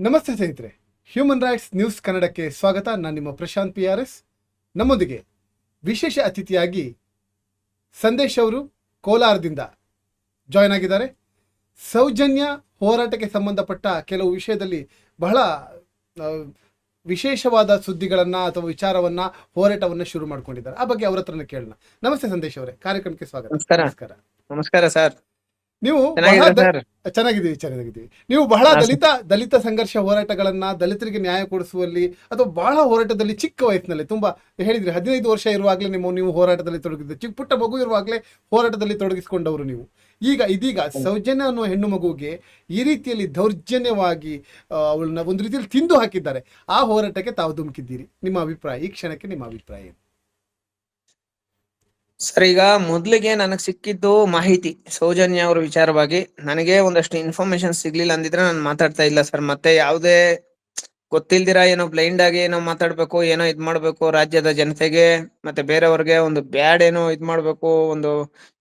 ನಮಸ್ತೆ ಸ್ನೇಹಿತರೆ, human rights news ಕನ್ನಡಕ್ಕೆ ಸ್ವಾಗತ. ನಾನು ನಿಮ್ಮ ಪ್ರಶಾಂತ್ PRS. ನಮ್ಮೊಂದಿಗೆ ವಿಶೇಷ ಅತಿಥಿಯಾಗಿ ಸಂದೇಶ್ ಅವರು ಕೋಲಾರದಿಂದ ಜಾಯ್ನ್ ಆಗಿದ್ದಾರೆ. ಸೌಜನ್ಯ ಹೋರಾಟಕ್ಕೆ ಸಂಬಂಧಪಟ್ಟ ಕೆಲವು ವಿಷಯದಲ್ಲಿ ಬಹಳ ವಿಶೇಷವಾದ ಸುದ್ದಿಗಳನ್ನು ಅಥವಾ ವಿಚಾರವನ್ನು ಹೋರಾಟವನ್ನು ಶುರು ಮಾಡ್ಕೊಂಡಿದ್ದಾರೆ. ಆ ಬಗ್ಗೆ ಅವ್ರ ಹತ್ರನೇ ಕೇಳೋಣ. ನಮಸ್ತೆ ಸಂದೇಶ್ ಅವರೇ, ಕಾರ್ಯಕ್ರಮಕ್ಕೆ ಸ್ವಾಗತ. ನಮಸ್ಕಾರ. ನಮಸ್ಕಾರ ಸರ್. ನೀವು ಚೆನ್ನಾಗಿದ್ದೀವಿ. ನೀವು ಬಹಳ ದಲಿತ ಸಂಘರ್ಷ ಹೋರಾಟಗಳನ್ನ, ದಲಿತರಿಗೆ ನ್ಯಾಯ ಕೊಡಿಸುವಲ್ಲಿ ಅಥವಾ ಬಹಳ ಹೋರಾಟದಲ್ಲಿ ಚಿಕ್ಕ ವಯಸ್ಸಿನಲ್ಲಿ ತುಂಬಾ ಹೇಳಿದ್ರಿ, 15 ವರ್ಷ ಇರುವಾಗಲೇ ನೀವು ಹೋರಾಟದಲ್ಲಿ ತೊಡಗಿದ್ರಿ. ಚಿಕ್ಕ ಪುಟ್ಟ ಮಗು ಇರುವಾಗಲೇ ಹೋರಾಟದಲ್ಲಿ ತೊಡಗಿಸಿಕೊಂಡವರು ನೀವು. ಇದೀಗ ಸೌಜನ್ಯ ಅನ್ನುವ ಹೆಣ್ಣು ಮಗುವಿಗೆ ಈ ರೀತಿಯಲ್ಲಿ ದೌರ್ಜನ್ಯವಾಗಿ ಅವಳನ್ನ ಒಂದು ರೀತಿಯಲ್ಲಿ ತಿಂದು ಹಾಕಿದ್ದಾರೆ. ಆ ಹೋರಾಟಕ್ಕೆ ತಾವು ಧುಮುಕಿದ್ದೀರಿ. ನಿಮ್ಮ ಅಭಿಪ್ರಾಯ, ಈ ಕ್ಷಣಕ್ಕೆ ನಿಮ್ಮ ಅಭಿಪ್ರಾಯ ಏನು? ಸರ್, ಈಗ ಮೊದ್ಲಿಗೆ ನನಗ್ ಸಿಕ್ಕಿದ್ದು ಮಾಹಿತಿ ಸೌಜನ್ಯ ಅವ್ರ ವಿಚಾರವಾಗಿ. ನನಗೆ ಒಂದಷ್ಟು ಇನ್ಫಾರ್ಮೇಶನ್ ಸಿಗ್ಲಿಲ್ಲ ಅಂದಿದ್ರೆ ನಾನು ಮಾತಾಡ್ತಾ ಇಲ್ಲ ಸರ್. ಮತ್ತೆ ಯಾವುದೇ ಗೊತ್ತಿಲ್ದಿರ ಏನೋ ಬ್ಲೈಂಡ್ ಆಗಿ ಏನೋ ಮಾತಾಡ್ಬೇಕು, ಏನೋ ಇದ್ ಮಾಡ್ಬೇಕು, ರಾಜ್ಯದ ಜನತೆಗೆ ಮತ್ತೆ ಬೇರೆಯವ್ರಿಗೆ ಒಂದು ಬ್ಯಾಡ್ ಏನೋ ಇದ್ ಮಾಡ್ಬೇಕು, ಒಂದು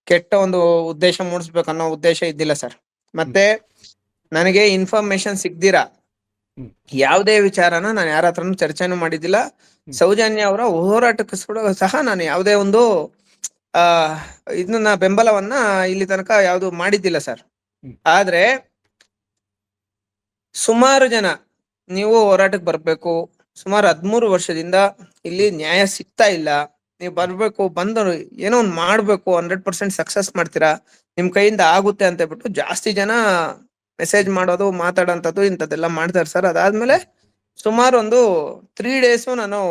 ಕೆಟ್ಟ ಒಂದು ಉದ್ದೇಶ ಮೂಡಿಸ್ಬೇಕು ಅನ್ನೋ ಉದ್ದೇಶ ಇದ್ದಿಲ್ಲ ಸರ್. ಮತ್ತೆ ನನಗೆ ಇನ್ಫಾರ್ಮೇಶನ್ ಸಿಗ್ದಿರಾ ಯಾವುದೇ ವಿಚಾರನ ನಾನು ಯಾರ ಹತ್ರನೂ ಚರ್ಚೆನೂ ಮಾಡಿದ್ದಿಲ್ಲ. ಸೌಜನ್ಯ ಅವರ ಹೋರಾಟಕ್ಕೆ ಸಹ ನಾನು ಯಾವುದೇ ಒಂದು ಇದನ್ನ ಬೆಂಬಲವನ್ನ ಇಲ್ಲಿ ತನಕ ಯಾವುದು ಮಾಡಿದ್ದಿಲ್ಲ ಸರ್. ಆದ್ರೆ ಸುಮಾರು ಜನ ನೀವು ಹೋರಾಟಕ್ಕೆ ಬರ್ಬೇಕು, ಸುಮಾರು 13 ವರ್ಷದಿಂದ ಇಲ್ಲಿ ನ್ಯಾಯ ಸಿಗ್ತಾ ಇಲ್ಲ, ನೀವು ಬರ್ಬೇಕು, ಬಂದು ಏನೋ ಒಂದು ಮಾಡ್ಬೇಕು, 100% ಸಕ್ಸಸ್ ಮಾಡ್ತೀರಾ, ನಿಮ್ ಕೈಯಿಂದ ಆಗುತ್ತೆ ಅಂತ ಹೇಳ್ಬಿಟ್ಟು ಜಾಸ್ತಿ ಜನ ಮೆಸೇಜ್ ಮಾಡೋದು, ಮಾತಾಡೋಂಥದ್ದು ಇಂಥದ್ದೆಲ್ಲ ಮಾಡ್ತಾರೆ ಸರ್. ಅದಾದ್ಮೇಲೆ ಸುಮಾರು ಒಂದು 3 days ನಾನು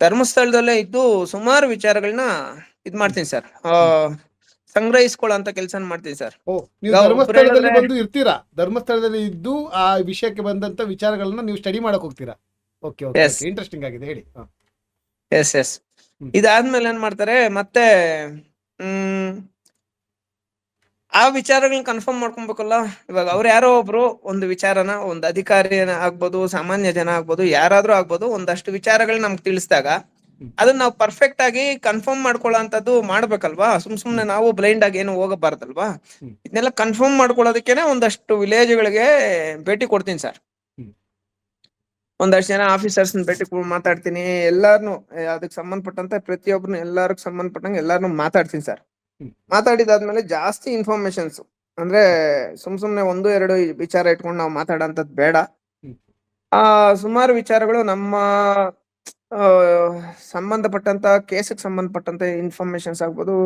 ಧರ್ಮಸ್ಥಳದಲ್ಲೇ ಇದ್ದು ಸುಮಾರು ವಿಚಾರಗಳನ್ನ ಇದ್ ಮಾಡ್ತೀನಿ ಸರ್, ಸಂಗ್ರಹಿಸ್ಕೊಳ್ಳೋ ಕೆಲಸ ಮಾಡ್ತೀನಿ ಸರ್. ನೀವು ಧರ್ಮಸ್ಥಳದಲ್ಲಿ ಬಂದು ಇರ್ತೀರಾ, ಧರ್ಮಸ್ಥಳದಲ್ಲಿ ಇದ್ದು ಆ ವಿಷಯಕ್ಕೆ ಬಂದಂತ ವಿಚಾರಗಳನ್ನ ನೀವು ಸ್ಟಡಿ ಮಾಡಕ್ ಹೋಗ್ತೀರಾ. ಇಂಟ್ರೆಸ್ಟಿಂಗ್ ಆಗಿದೆ, ಹೇಳಿ. ಎಸ್. ಇದಾದ್ಮೇಲೆ ಏನ್ ಮಾಡ್ತಾರೆ, ಮತ್ತೆ ಆ ವಿಚಾರಗಳನ್ನ ಕನ್ಫರ್ಮ್ ಮಾಡ್ಕೊಬೇಕಲ್ಲ. ಇವಾಗ ಅವ್ರು ಯಾರೋ ಒಬ್ರು ಒಂದು ವಿಚಾರನ, ಒಂದು ಅಧಿಕಾರಿ ಆಗ್ಬೋದು, ಸಾಮಾನ್ಯ ಜನ ಆಗ್ಬೋದು, ಯಾರಾದ್ರೂ ಆಗ್ಬೋದು, ಒಂದಷ್ಟು ವಿಚಾರಗಳನ್ನ ನಮ್ಗೆ ತಿಳಿಸಿದಾಗ ಅದನ್ನ ನಾವು ಪರ್ಫೆಕ್ಟ್ ಆಗಿ ಕನ್ಫರ್ಮ್ ಮಾಡ್ಕೊಳ್ಳೋಂಥದ್ದು ಮಾಡ್ಬೇಕಲ್ವಾ. ಸುಮ್ನೆ ನಾವು ಬ್ಲೈಂಡ್ ಆಗಿ ಏನು ಹೋಗಬಾರ್ದಲ್ವಾ. ಇದನ್ನೆಲ್ಲ ಕನ್ಫರ್ಮ್ ಮಾಡ್ಕೊಳ್ಳೋದಕ್ಕೇನೆ ಒಂದಷ್ಟು ವಿಲೇಜ್ಗಳಿಗೆ ಭೇಟಿ ಕೊಡ್ತೀನಿ ಸರ್. ಒಂದಷ್ಟು ಜನ ಆಫೀಸರ್ಸ್ ಭೇಟಿ ಮಾತಾಡ್ತೀನಿ. ಎಲ್ಲಾರ್ನು ಅದಕ್ಕೆ ಸಂಬಂಧಪಟ್ಟಂತ ಪ್ರತಿಯೊಬ್ಬರನ್ನು ಎಲ್ಲಾರ್ಗು ಸಂಬಂಧಪಟ್ಟಂಗೆ ಎಲ್ಲಾರ್ನು ಮಾತಾಡ್ತೀನಿ ಸರ್. ಮಾತಾಡಿದಾದ್ಮೇಲೆ ಜಾಸ್ತಿ ಇನ್ಫಾರ್ಮೇಶನ್ಸ್ ಅಂದ್ರೆ ಸುಮ್ನೆ 1-2 ವಿಚಾರ ಇಟ್ಕೊಂಡು ನಾವು ಮಾತಾಡೋಂಥದ್ದು ಬೇಡ. ಸುಮಾರು ವಿಚಾರಗಳು ನಮ್ಮ ಸಂಬಂಧಪಟ್ಟಂತ ಕೇಸಿಗೆ ಸಂಬಂಧಪಟ್ಟಂತ ಇನ್ಫಾರ್ಮೇಶನ್ಸ್ ಆಗ್ಬೋದು,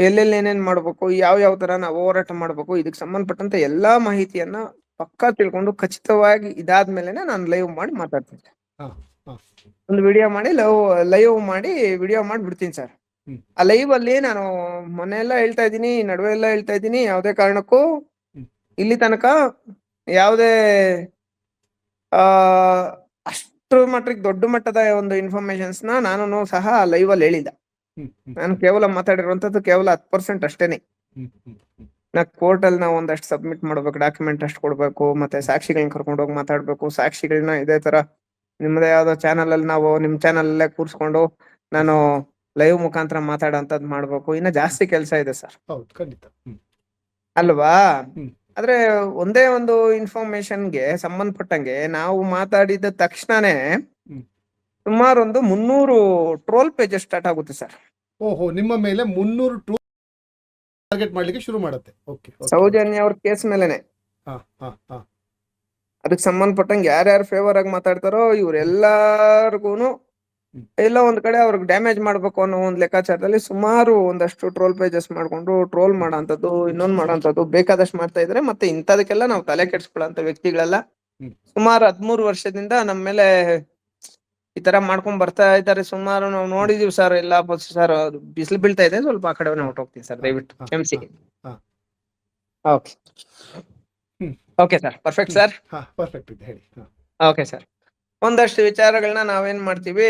ಎಲ್ಲೆಲ್ಲಿ ಏನೇನ್ ಮಾಡ್ಬೇಕು, ಯಾವ ತರ ನಾವು ಹೋರಾಟ ಮಾಡ್ಬೇಕು, ಇದಕ್ಕೆ ಸಂಬಂಧಪಟ್ಟಂತ ಎಲ್ಲಾ ಮಾಹಿತಿಯನ್ನ ಪಕ್ಕಾ ತಿಳ್ಕೊಂಡು ಖಚಿತವಾಗಿ ಇದಾದ್ಮೇಲೆನೆ ನಾನು ಲೈವ್ ಮಾಡಿ ಮಾತಾಡ್ತೀನಿ. ಒಂದು ವಿಡಿಯೋ ಮಾಡಿ ಲೈವ್ ಮಾಡಿ ವಿಡಿಯೋ ಮಾಡಿ ಬಿಡ್ತೀನಿ ಸರ್. ಆ ಲೈವ್ ಅಲ್ಲಿ ನಾನು ಮೊನ್ನೆ ಎಲ್ಲ ಹೇಳ್ತಾ ಇದ್ದೀನಿ, ನಡುವೆ ಎಲ್ಲ ಹೇಳ್ತಾ ಇದ್ದೀನಿ, ಯಾವುದೇ ಕಾರಣಕ್ಕೂ ಇಲ್ಲಿ ತನಕ ಯಾವುದೇ ಅಷ್ಟು ಮಟ್ಟಿಗೆ ದೊಡ್ಡ ಮಟ್ಟದ ಒಂದು ಇನ್ಫಾರ್ಮೇಶನ್ಸ್ ನಾನು ಸಹ ಲೈವ್ ಅಲ್ಲಿ ಹೇಳಿಲ್ಲ. ನಾನು ಕೇವಲ ಮಾತಾಡಿರುವಂತದ್ದು ಕೇವಲ 10% ಅಷ್ಟೇನೆ. ಕೋರ್ಟ್ ಅಲ್ಲಿ ನಾವು ಒಂದಷ್ಟು ಸಬ್ಮಿಟ್ ಮಾಡ್ಬೇಕು, ಡಾಕ್ಯುಮೆಂಟ್ ಅಷ್ಟು ಕೊಡ್ಬೇಕು, ಮತ್ತೆ ಸಾಕ್ಷಿಗಳನ್ನ ಕರ್ಕೊಂಡು ಹೋಗಿ ಮಾತಾಡ್ಬೇಕು. ಸಾಕ್ಷಿಗಳನ್ನ ಇದೇ ತರ ನಿಮ್ಮದೇ ಯಾವ್ದೋ ಚಾನಲ್ ಅಲ್ಲಿ ನಾವು ನಿಮ್ ಚಾನಲ್ ಅಲ್ಲೇ ಕೂರ್ಸ್ಕೊಂಡು ನಾನು ಲೈವ್ ಮುಖಾಂತರ ಮಾತಾಡೋಂಥದ್ದು ಮಾಡ್ಬೇಕು. ಇನ್ನ ಜಾಸ್ತಿ ಕೆಲಸ ಇದೆ ಸರ್. ಅಲ್ವಾ? ಆದ್ರೆ ಒಂದೇ ಒಂದು ಇನ್ಫಾರ್ಮೇಶನ್ಗೆ ಸಂಬಂಧಪಟ್ಟಂಗೆ ನಾವು ಮಾತಾಡಿದ ತಕ್ಷಣನೇ ಸುಮಾರು ಒಂದು 300 ಟ್ರೋಲ್ ಪೇಜಸ್ ಸ್ಟಾರ್ಟ್ ಆಗುತ್ತೆ ಸರ್. ಓಹೋ, ನಿಮ್ಮ ಮೇಲೆ 300 ಟ್ರೋಲ್ ಟಾರ್ಗೆಟ್ ಮಾಡ್ಲಿಕ್ಕೆ ಶುರು ಮಾಡುತ್ತೆ. ಸೌಜನ್ಯ ಅವ್ರ ಕೇಸ್ ಮೇಲೆನೆ. ಅದಕ್ಕೆ ಸಂಬಂಧಪಟ್ಟಂಗೆ ಯಾರ್ಯಾರು ಫೇವರ್ ಆಗಿ ಮಾತಾಡ್ತಾರೋ ಇವ್ರೆಲ್ಲಾರ್ಗೂನು ಎಲ್ಲ ಒಂದ್ ಕಡೆ ಅವ್ರಿಗೆ ಡ್ಯಾಮೇಜ್ ಮಾಡ್ಬೇಕು ಅನ್ನೋ ಒಂದ್ ಲೆಕ್ಕಾಚಾರದಲ್ಲಿ ಸುಮಾರು ಒಂದಷ್ಟು ಟ್ರೋಲ್ ಪೇಜಸ್ ಮಾಡ್ಕೊಂಡು ಟ್ರೋಲ್ ಮಾಡೋಂಥದ್ದು, ಇನ್ನೊಂದ್ ಮಾಡೋಂಥದ್ದು ಬೇಕಾದಷ್ಟು ಮಾಡ್ತಾ ಇದ್ರೆ. ಮತ್ತೆ ಇಂಥದಕ್ಕೆಲ್ಲ ನಾವು ತಲೆ ಕೆಡ್ಸ್ಕೊಳ್ಳೋಂಥ ವ್ಯಕ್ತಿಗಳೆಲ್ಲ ಸುಮಾರು 13 ವರ್ಷದಿಂದ ನಮ್ಮ ಮೇಲೆ ಈ ತರ ಮಾಡ್ಕೊಂಡ್ ಬರ್ತಾ ಇದ್ದಾರೆ. ಸುಮಾರು ನಾವು ನೋಡಿದೀವಿ ಸರ್. ಎಲ್ಲ ಸರ್, ಬಿಸಿಲು ಬೀಳ್ತಾ ಇದೆ, ಸ್ವಲ್ಪ ಆ ಕಡೆ ಹೊರಟೋಗ್ತೀನಿ ಸರ್, ದಯವಿಟ್ಟು ಕ್ಷಮಿಸಿ. Okay sir, perfect sir. Okay sir, ಒಂದಷ್ಟು ವಿಚಾರಗಳನ್ನ ನಾವೇನ್ ಮಾಡ್ತೀವಿ,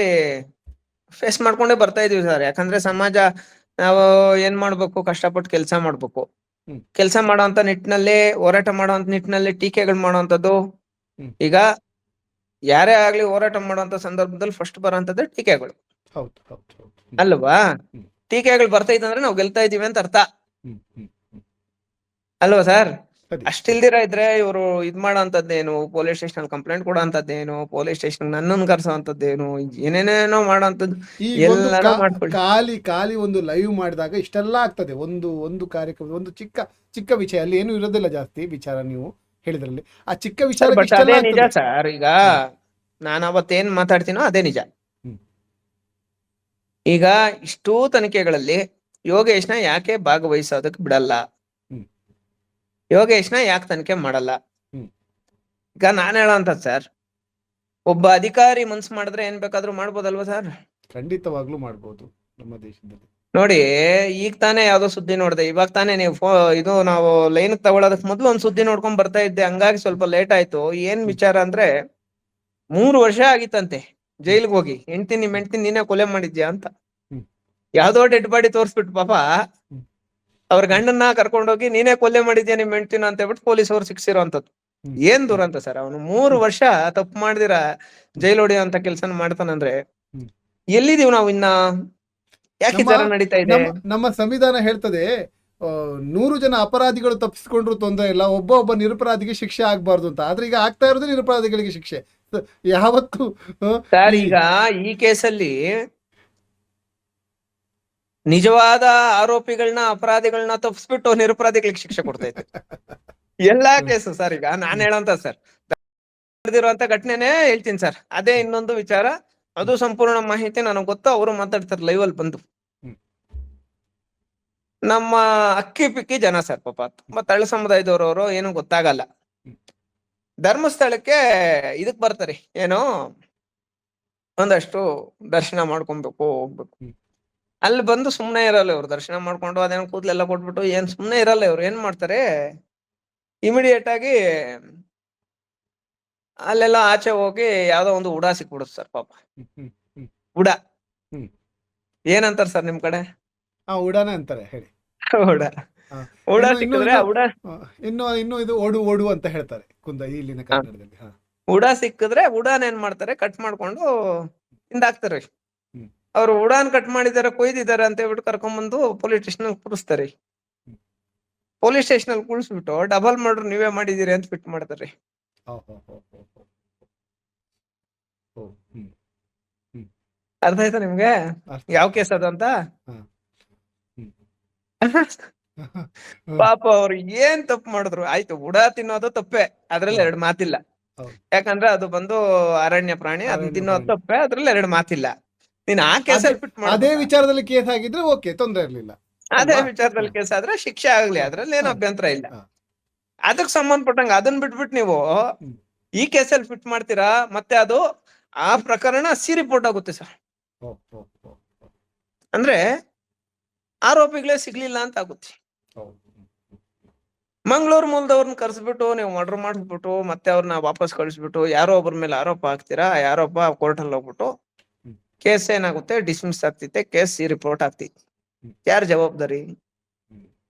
ಫೇಸ್ ಮಾಡ್ಕೊಂಡೇ ಬರ್ತಾ ಇದೀವಿ ಸರ್. ಯಾಕಂದ್ರೆ ಸಮಾಜ ನಾವು ಏನ್ ಮಾಡ್ಬೇಕು, ಕಷ್ಟಪಟ್ಟು ಕೆಲಸ ಮಾಡ್ಬೇಕು. ಕೆಲಸ ಮಾಡೋಂತ ನಿಟ್ಟಿನಲ್ಲಿ, ಹೋರಾಟ ಮಾಡೋಂತ ನಿಟ್ಟಿನಲ್ಲಿ ಟೀಕೆಗಳು ಮಾಡೋಂಥದ್ದು. ಈಗ ಯಾರೇ ಆಗ್ಲಿ ಹೋರಾಟ ಮಾಡೋಂತ ಸಂದರ್ಭದಲ್ಲಿ ಫಸ್ಟ್ ಬರೋಂಥದ್ದು ಟೀಕೆಗಳು, ಅಲ್ವಾ? ಟೀಕೆಗಳು ಬರ್ತಾ ಇತ್ತಂದ್ರೆ ನಾವು ಗೆಲ್ತಾ ಇದೀವಿ ಅಂತ ಅರ್ಥ, ಅಲ್ವಾ ಸರ್? ಸರಿ. ಅಷ್ಟಿಲ್ದಿರ ಇದ್ರೆ ಇವರು ಇದ್ ಮಾಡೋಂಥದ್ದೇನು, ಪೊಲೀಸ್ ಸ್ಟೇಷನ್ ಕಂಪ್ಲೇಂಟ್ ಕೊಡೋ ಅಂತದ್ದೇನು, ಪೊಲೀಸ್ ಸ್ಟೇಷನ್ ನನ್ನನ್ನು ಕರ್ಸೋಂಥದ್ದೇನು, ಏನೇನೇನೋ ಮಾಡೋಂಥದ್ದು ಈಗ ಒಂದು ಎಲ್ಲಾನು ಮಾಡ್ಕೊಳ್ಳಿ. ಖಾಲಿ ಖಾಲಿ ಒಂದು ಲೈವ್ ಮಾಡಿದಾಗ ಇಷ್ಟೆಲ್ಲ ಆಗ್ತದೆ. ಒಂದು ಒಂದು ಕಾರ್ಯಕ್ರಮ, ಒಂದು ಚಿಕ್ಕ ಚಿಕ್ಕ ವಿಷಯ, ಅಲ್ಲಿ ಏನು ಇರೋದಿಲ್ಲ ಜಾಸ್ತಿ ವಿಚಾರ, ನೀವು ಹೇಳಿದ್ರಲ್ಲಿ ಆ ಚಿಕ್ಕ ವಿಚಾರ ಬಟ್ ಇಷ್ಟೆಲ್ಲ ಅದೇ ನಿಜ ಆಗ್ತದೆ. ಸರ್. ಈಗ ನಾನು ಅವತ್ತೇನ್ ಮಾತಾಡ್ತೀನೋ ಅದೇ ನಿಜ. ಹ್ಮ್. ಈಗ ಇಷ್ಟೂ ತನಿಖೆಗಳಲ್ಲಿ ಯೋಗೇಶ್ನ ಯಾಕೆ ಭಾಗವಹಿಸೋದಕ್ಕೆ ಬಿಡಲ್ಲ, ಹ್ಮ್. ಯೋಗೇಶ್ನ ಯಾಕೆ ತನಿಖೆ ಮಾಡಲ್ಲ? ಹ್ಮ್. ಈಗ ನಾನ್ ಹೇಳೋಂಥದ್ದು ಸರ್, ಒಬ್ಬ ಅಧಿಕಾರಿ ಮನ್ಸು ಮಾಡಿದ್ರೆ ಏನ್ ಬೇಕಾದ್ರೂ ಮಾಡ್ಬೋದಲ್ವಾ ಸರ್? ಖಂಡಿತವಾಗ್ಲೂ ಮಾಡ್ಬೋದು ನಮ್ಮ ದೇಶದಲ್ಲಿ. ನೋಡಿ, ಈಗ ತಾನೇ ಯಾವ್ದೋ ಸುದ್ದಿ ನೋಡ್ದೆ, ಇವಾಗ ತಾನೇ ನೀವು ಇದು ನಾವು ಲೈನ್ ತಗೊಳೋದಕ್ ಮೊದ್ಲು ಒಂದ್ ಸುದ್ದಿ ನೋಡ್ಕೊಂಡ್ ಬರ್ತಾ ಇದ್ದೆ, ಹಂಗಾಗಿ ಸ್ವಲ್ಪ ಲೇಟ್ ಆಯ್ತು. ಏನ್ ವಿಚಾರ ಅಂದ್ರೆ 3 ವರ್ಷ ಆಗಿತ್ತಂತೆ ಜೈಲ್ಗೆ ಹೋಗಿ, ನಿಮ್ ಹೆಂಡ್ತಿ ನೀನೇ ಕೊಲೆ ಮಾಡಿದ್ಯಾ ಅಂತ. ಹ್ಮ್. ಯಾವ್ದೋ ಡೆಡ್ ಬಾಡಿ ತೋರ್ಸ್ಬಿಟ್ಟು ಪಾಪ ಹ್ಮ್. ಅವ್ರ ಗಂಡನ್ನ ಕರ್ಕೊಂಡೋಗಿ ನೀನೇ ಕೊಲೆ ಮಾಡಿದ್ಯಾ ನಿಮ್ ಹೆಂಡ್ತಿನ ಅಂತ ಹೇಳ್ಬಿಟ್ಟು ಪೊಲೀಸ್ ಅವ್ರು ಶಿಕ್ಷಿರೋಂಥದ್ದು. ಹ್ಮ್. ಏನ್ ದುರಂತ ಸರ್! ಅವನು 3 ವರ್ಷ ತಪ್ಪು ಮಾಡ್ದಿರ ಜೈಲ್ ಹೊಡೆಯುವಂತ ಕೆಲ್ಸನ ಮಾಡ್ತಾನಂದ್ರೆ ಹ್ಮ್. ಎಲ್ಲಿದೀವ್ ನಾವು ಇನ್ನ? ಯಾಕೆ ಈ ನಮ್ಮ ತರ ನಡೀತಾ ಇದೆ? ನಮ್ಮ ಸಂವಿಧಾನ ಹೇಳ್ತದೆ, 100 ಜನ ಅಪರಾಧಿಗಳು ತಪ್ಪಿಸ್ಕೊಂಡ್ರು ತೊಂದರೆ ಇಲ್ಲ, ಒಬ್ಬ ನಿರಪರಾಧಿಗೆ ಶಿಕ್ಷೆ ಆಗ್ಬಾರ್ದು ಅಂತ. ಆದ್ರೆ ಈಗ ಆಗ್ತಾ ಇರೋದು ನಿರಪರಾಧಿಗಳಿಗೆ ಶಿಕ್ಷೆ. ಯಾವತ್ತು ಸರ್, ಈಗ ಈ ಕೇಸಲ್ಲಿ ನಿಜವಾದ ಆರೋಪಿಗಳನ್ನ, ಅಪರಾಧಿಗಳನ್ನ ತಪ್ಪಿಸ್ಬಿಟ್ಟು ನಿರಪರಾಧಿಗಳಿಗೆ ಶಿಕ್ಷೆ ಕೊಡ್ತೈತೆ ಎಲ್ಲಾ ಕೇಸು ಸರ್. ಈಗ ನಾನ್ ಹೇಳೋಂತ ಸರ್, ನಡೆದಿರುವಂತ ಘಟನೆನೇ ಹೇಳ್ತೀನಿ ಸರ್. ಅದೇ ಇನ್ನೊಂದು ವಿಚಾರ, ಅದು ಸಂಪೂರ್ಣ ಮಾಹಿತಿ ನನಗೆ ಗೊತ್ತು. ಅವರು ಮಾತಾಡ್ತಾರೆ ಲೈವ್ ಅಲ್ಲಿ ಬಂದು. ನಮ್ಮ ಅಕ್ಕಿ ಪಿಕ್ಕಿ ಜನ ಸರ್, ಪಾಪ ತುಂಬಾ ತಳ್ಳ ಸಮುದಾಯದವರು, ಏನು ಗೊತ್ತಾಗಲ್ಲ. ಧರ್ಮಸ್ಥಳಕ್ಕೆ ಇದಕ್ ಬರ್ತಾರೆ, ಏನೋ ಒಂದಷ್ಟು ದರ್ಶನ ಮಾಡ್ಕೊಬೇಕು, ಹೋಗ್ಬೇಕು. ಅಲ್ಲಿ ಬಂದು ಸುಮ್ನೆ ಇರಲ್ಲ ಇವ್ರು. ದರ್ಶನ ಮಾಡ್ಕೊಂಡು ಅದೇನೋ ಕೂದ್ಲೆಲ್ಲ ಕೊಟ್ಬಿಟ್ಟು ಏನ್ ಸುಮ್ನೆ ಇರಲ್ಲ ಇವ್ರು. ಏನ್ ಮಾಡ್ತಾರೆ, ಇಮಿಡಿಯೇಟ್ ಆಗಿ ಅಲ್ಲೆಲ್ಲ ಆಚೆ ಹೋಗಿ ಯಾವ್ದೋ ಒಂದು ಉಡಾ ಸಿಕ್ಬಿಡುತ್ತೆ ಸರ್ ಪಾಪ. ಉಡಾ ಏನಂತಾರ ಸರ್ ನಿಮ್ ಕಡೆ? ಉಡಾನೆ ಅಂತಾರೆ, ಹೇಳಿ. ಉಡಾ ಉಡಾ ಸಿಕ್ಕಿದ್ರೆ ಇನ್ನು ಇದು ಓಡು ಓಡು ಅಂತ ಹೇಳ್ತಾರೆ ಇಲ್ಲಿನ ಕನ್ನಡದಲ್ಲಿ. ಉಡಾ ಸಿಕ್ಕಿದ್ರೆ ಉಡಾನ್ ಏನ್ ಮಾಡ್ತಾರೆ, ಕಟ್ ಮಾಡ್ಕೊಂಡು ತಿಂದಾಕ್ತಾರೆ. ಅವ್ರು ಉಡಾನ್ ಕಟ್ ಮಾಡಿದಾರೆ, ಕೊಯ್ದಿದ್ದಾರೆ ಅಂತ ಹೇಳ್ಬಿಟ್ಟು ಕರ್ಕೊಂಡ್ಬಂದು ಪೊಲೀಸ್ ಸ್ಟೇಷನ್ ಅಲ್ಲಿ ಕೂರಿಸ್ತಾರೆ. ಪೊಲೀಸ್ ಸ್ಟೇಷನ್ ಅಲ್ಲಿ ಕೂರಿಸ್ಬಿಟ್ಟು ಡಬಲ್ ಮರ್ಡರ್ ನೀವೇ ಮಾಡಿದೀರಿ ಅಂತ ಫಿಟ್ ಮಾಡ್ತಾರೆ. ಅರ್ಥ ಆಯ್ತಾ ನಿಮ್ಗೆ ಯಾವ ಕೇಸ್ ಅದು ಅಂತ? ಪಾಪ ಅವ್ರು ಏನ್ ತಪ್ಪು ಮಾಡಿದ್ರು. ಆಯ್ತು, ಉಡಾ ತಿನ್ನೋದು ತಪ್ಪೆ, ಅದ್ರಲ್ಲಿ 2 ಮಾತಿಲ್ಲ. ಯಾಕಂದ್ರೆ ಅದು ಬಂದು ಅರಣ್ಯ ಪ್ರಾಣಿ, ಅದನ್ನ ತಿನ್ನೋದು ತಪ್ಪೆ, ಅದ್ರಲ್ಲಿ 2 ಮಾತಿಲ್ಲ. ನೀನ್ ಆ ಕೇಸಲ್ಲಿ ಫಿಟ್ ಮಾಡಿ, ಅದೇ ವಿಚಾರದಲ್ಲಿ ಕೇಸ್ ಆಗಿದ್ರೆ ಓಕೆ, ತೊಂದರೆ ಇರ್ಲಿಲ್ಲ. ಅದೇ ವಿಚಾರದಲ್ಲಿ ಕೇಸ್ ಆದ್ರೆ ಶಿಕ್ಷೆ ಆಗ್ಲಿ, ಅದ್ರಲ್ಲಿ ಏನು ಅಭ್ಯಂತರ ಇಲ್ಲ. ಅದಕ್ ಸಂಬಂಧಪಟ್ಟಂಗ ಅದನ್ನ ಬಿಟ್ಬಿಟ್ಟು ನೀವು ಈ ಕೇಸಲ್ಲಿ ಫಿಟ್ ಮಾಡ್ತೀರಾ, ಮತ್ತೆ ಅದು ಆ ಪ್ರಕರಣ ಸಿ ರಿಪೋರ್ಟ್ ಆಗುತ್ತೆ ಸರ್. ಅಂದ್ರೆ ಆರೋಪಿಗಳೇ ಸಿಗ್ಲಿಲ್ಲ ಅಂತ ಆಗುತ್ತೆ. ಮಂಗಳೂರು ಮೂಲದವ್ರನ್ನ ಕರ್ಸ್ಬಿಟ್ಟು ನೀವು ಮರ್ಡರ್ ಮಾಡಿಸ್ಬಿಟ್ಟು ಮತ್ತೆ ಅವ್ರನ್ನ ವಾಪಸ್ ಕಳಿಸ್ಬಿಟ್ಟು ಯಾರೋ ಒಬ್ಬರ ಮೇಲೆ ಆರೋಪ ಹಾಕ್ತೀರಾ, ಯಾರೊಬ್ಬ ಕೋರ್ಟ್ ಅಲ್ಲಿ ಹೋಗ್ಬಿಟ್ಟು ಕೇಸ್ ಏನಾಗುತ್ತೆ, ಡಿಸ್ಮಿಸ್ ಆಗ್ತೈತೆ, ಕೇಸ್ ಸಿ ರಿಪೋರ್ಟ್ ಆಗ್ತೈತಿ. ಯಾರ ಜವಾಬ್ದಾರಿ?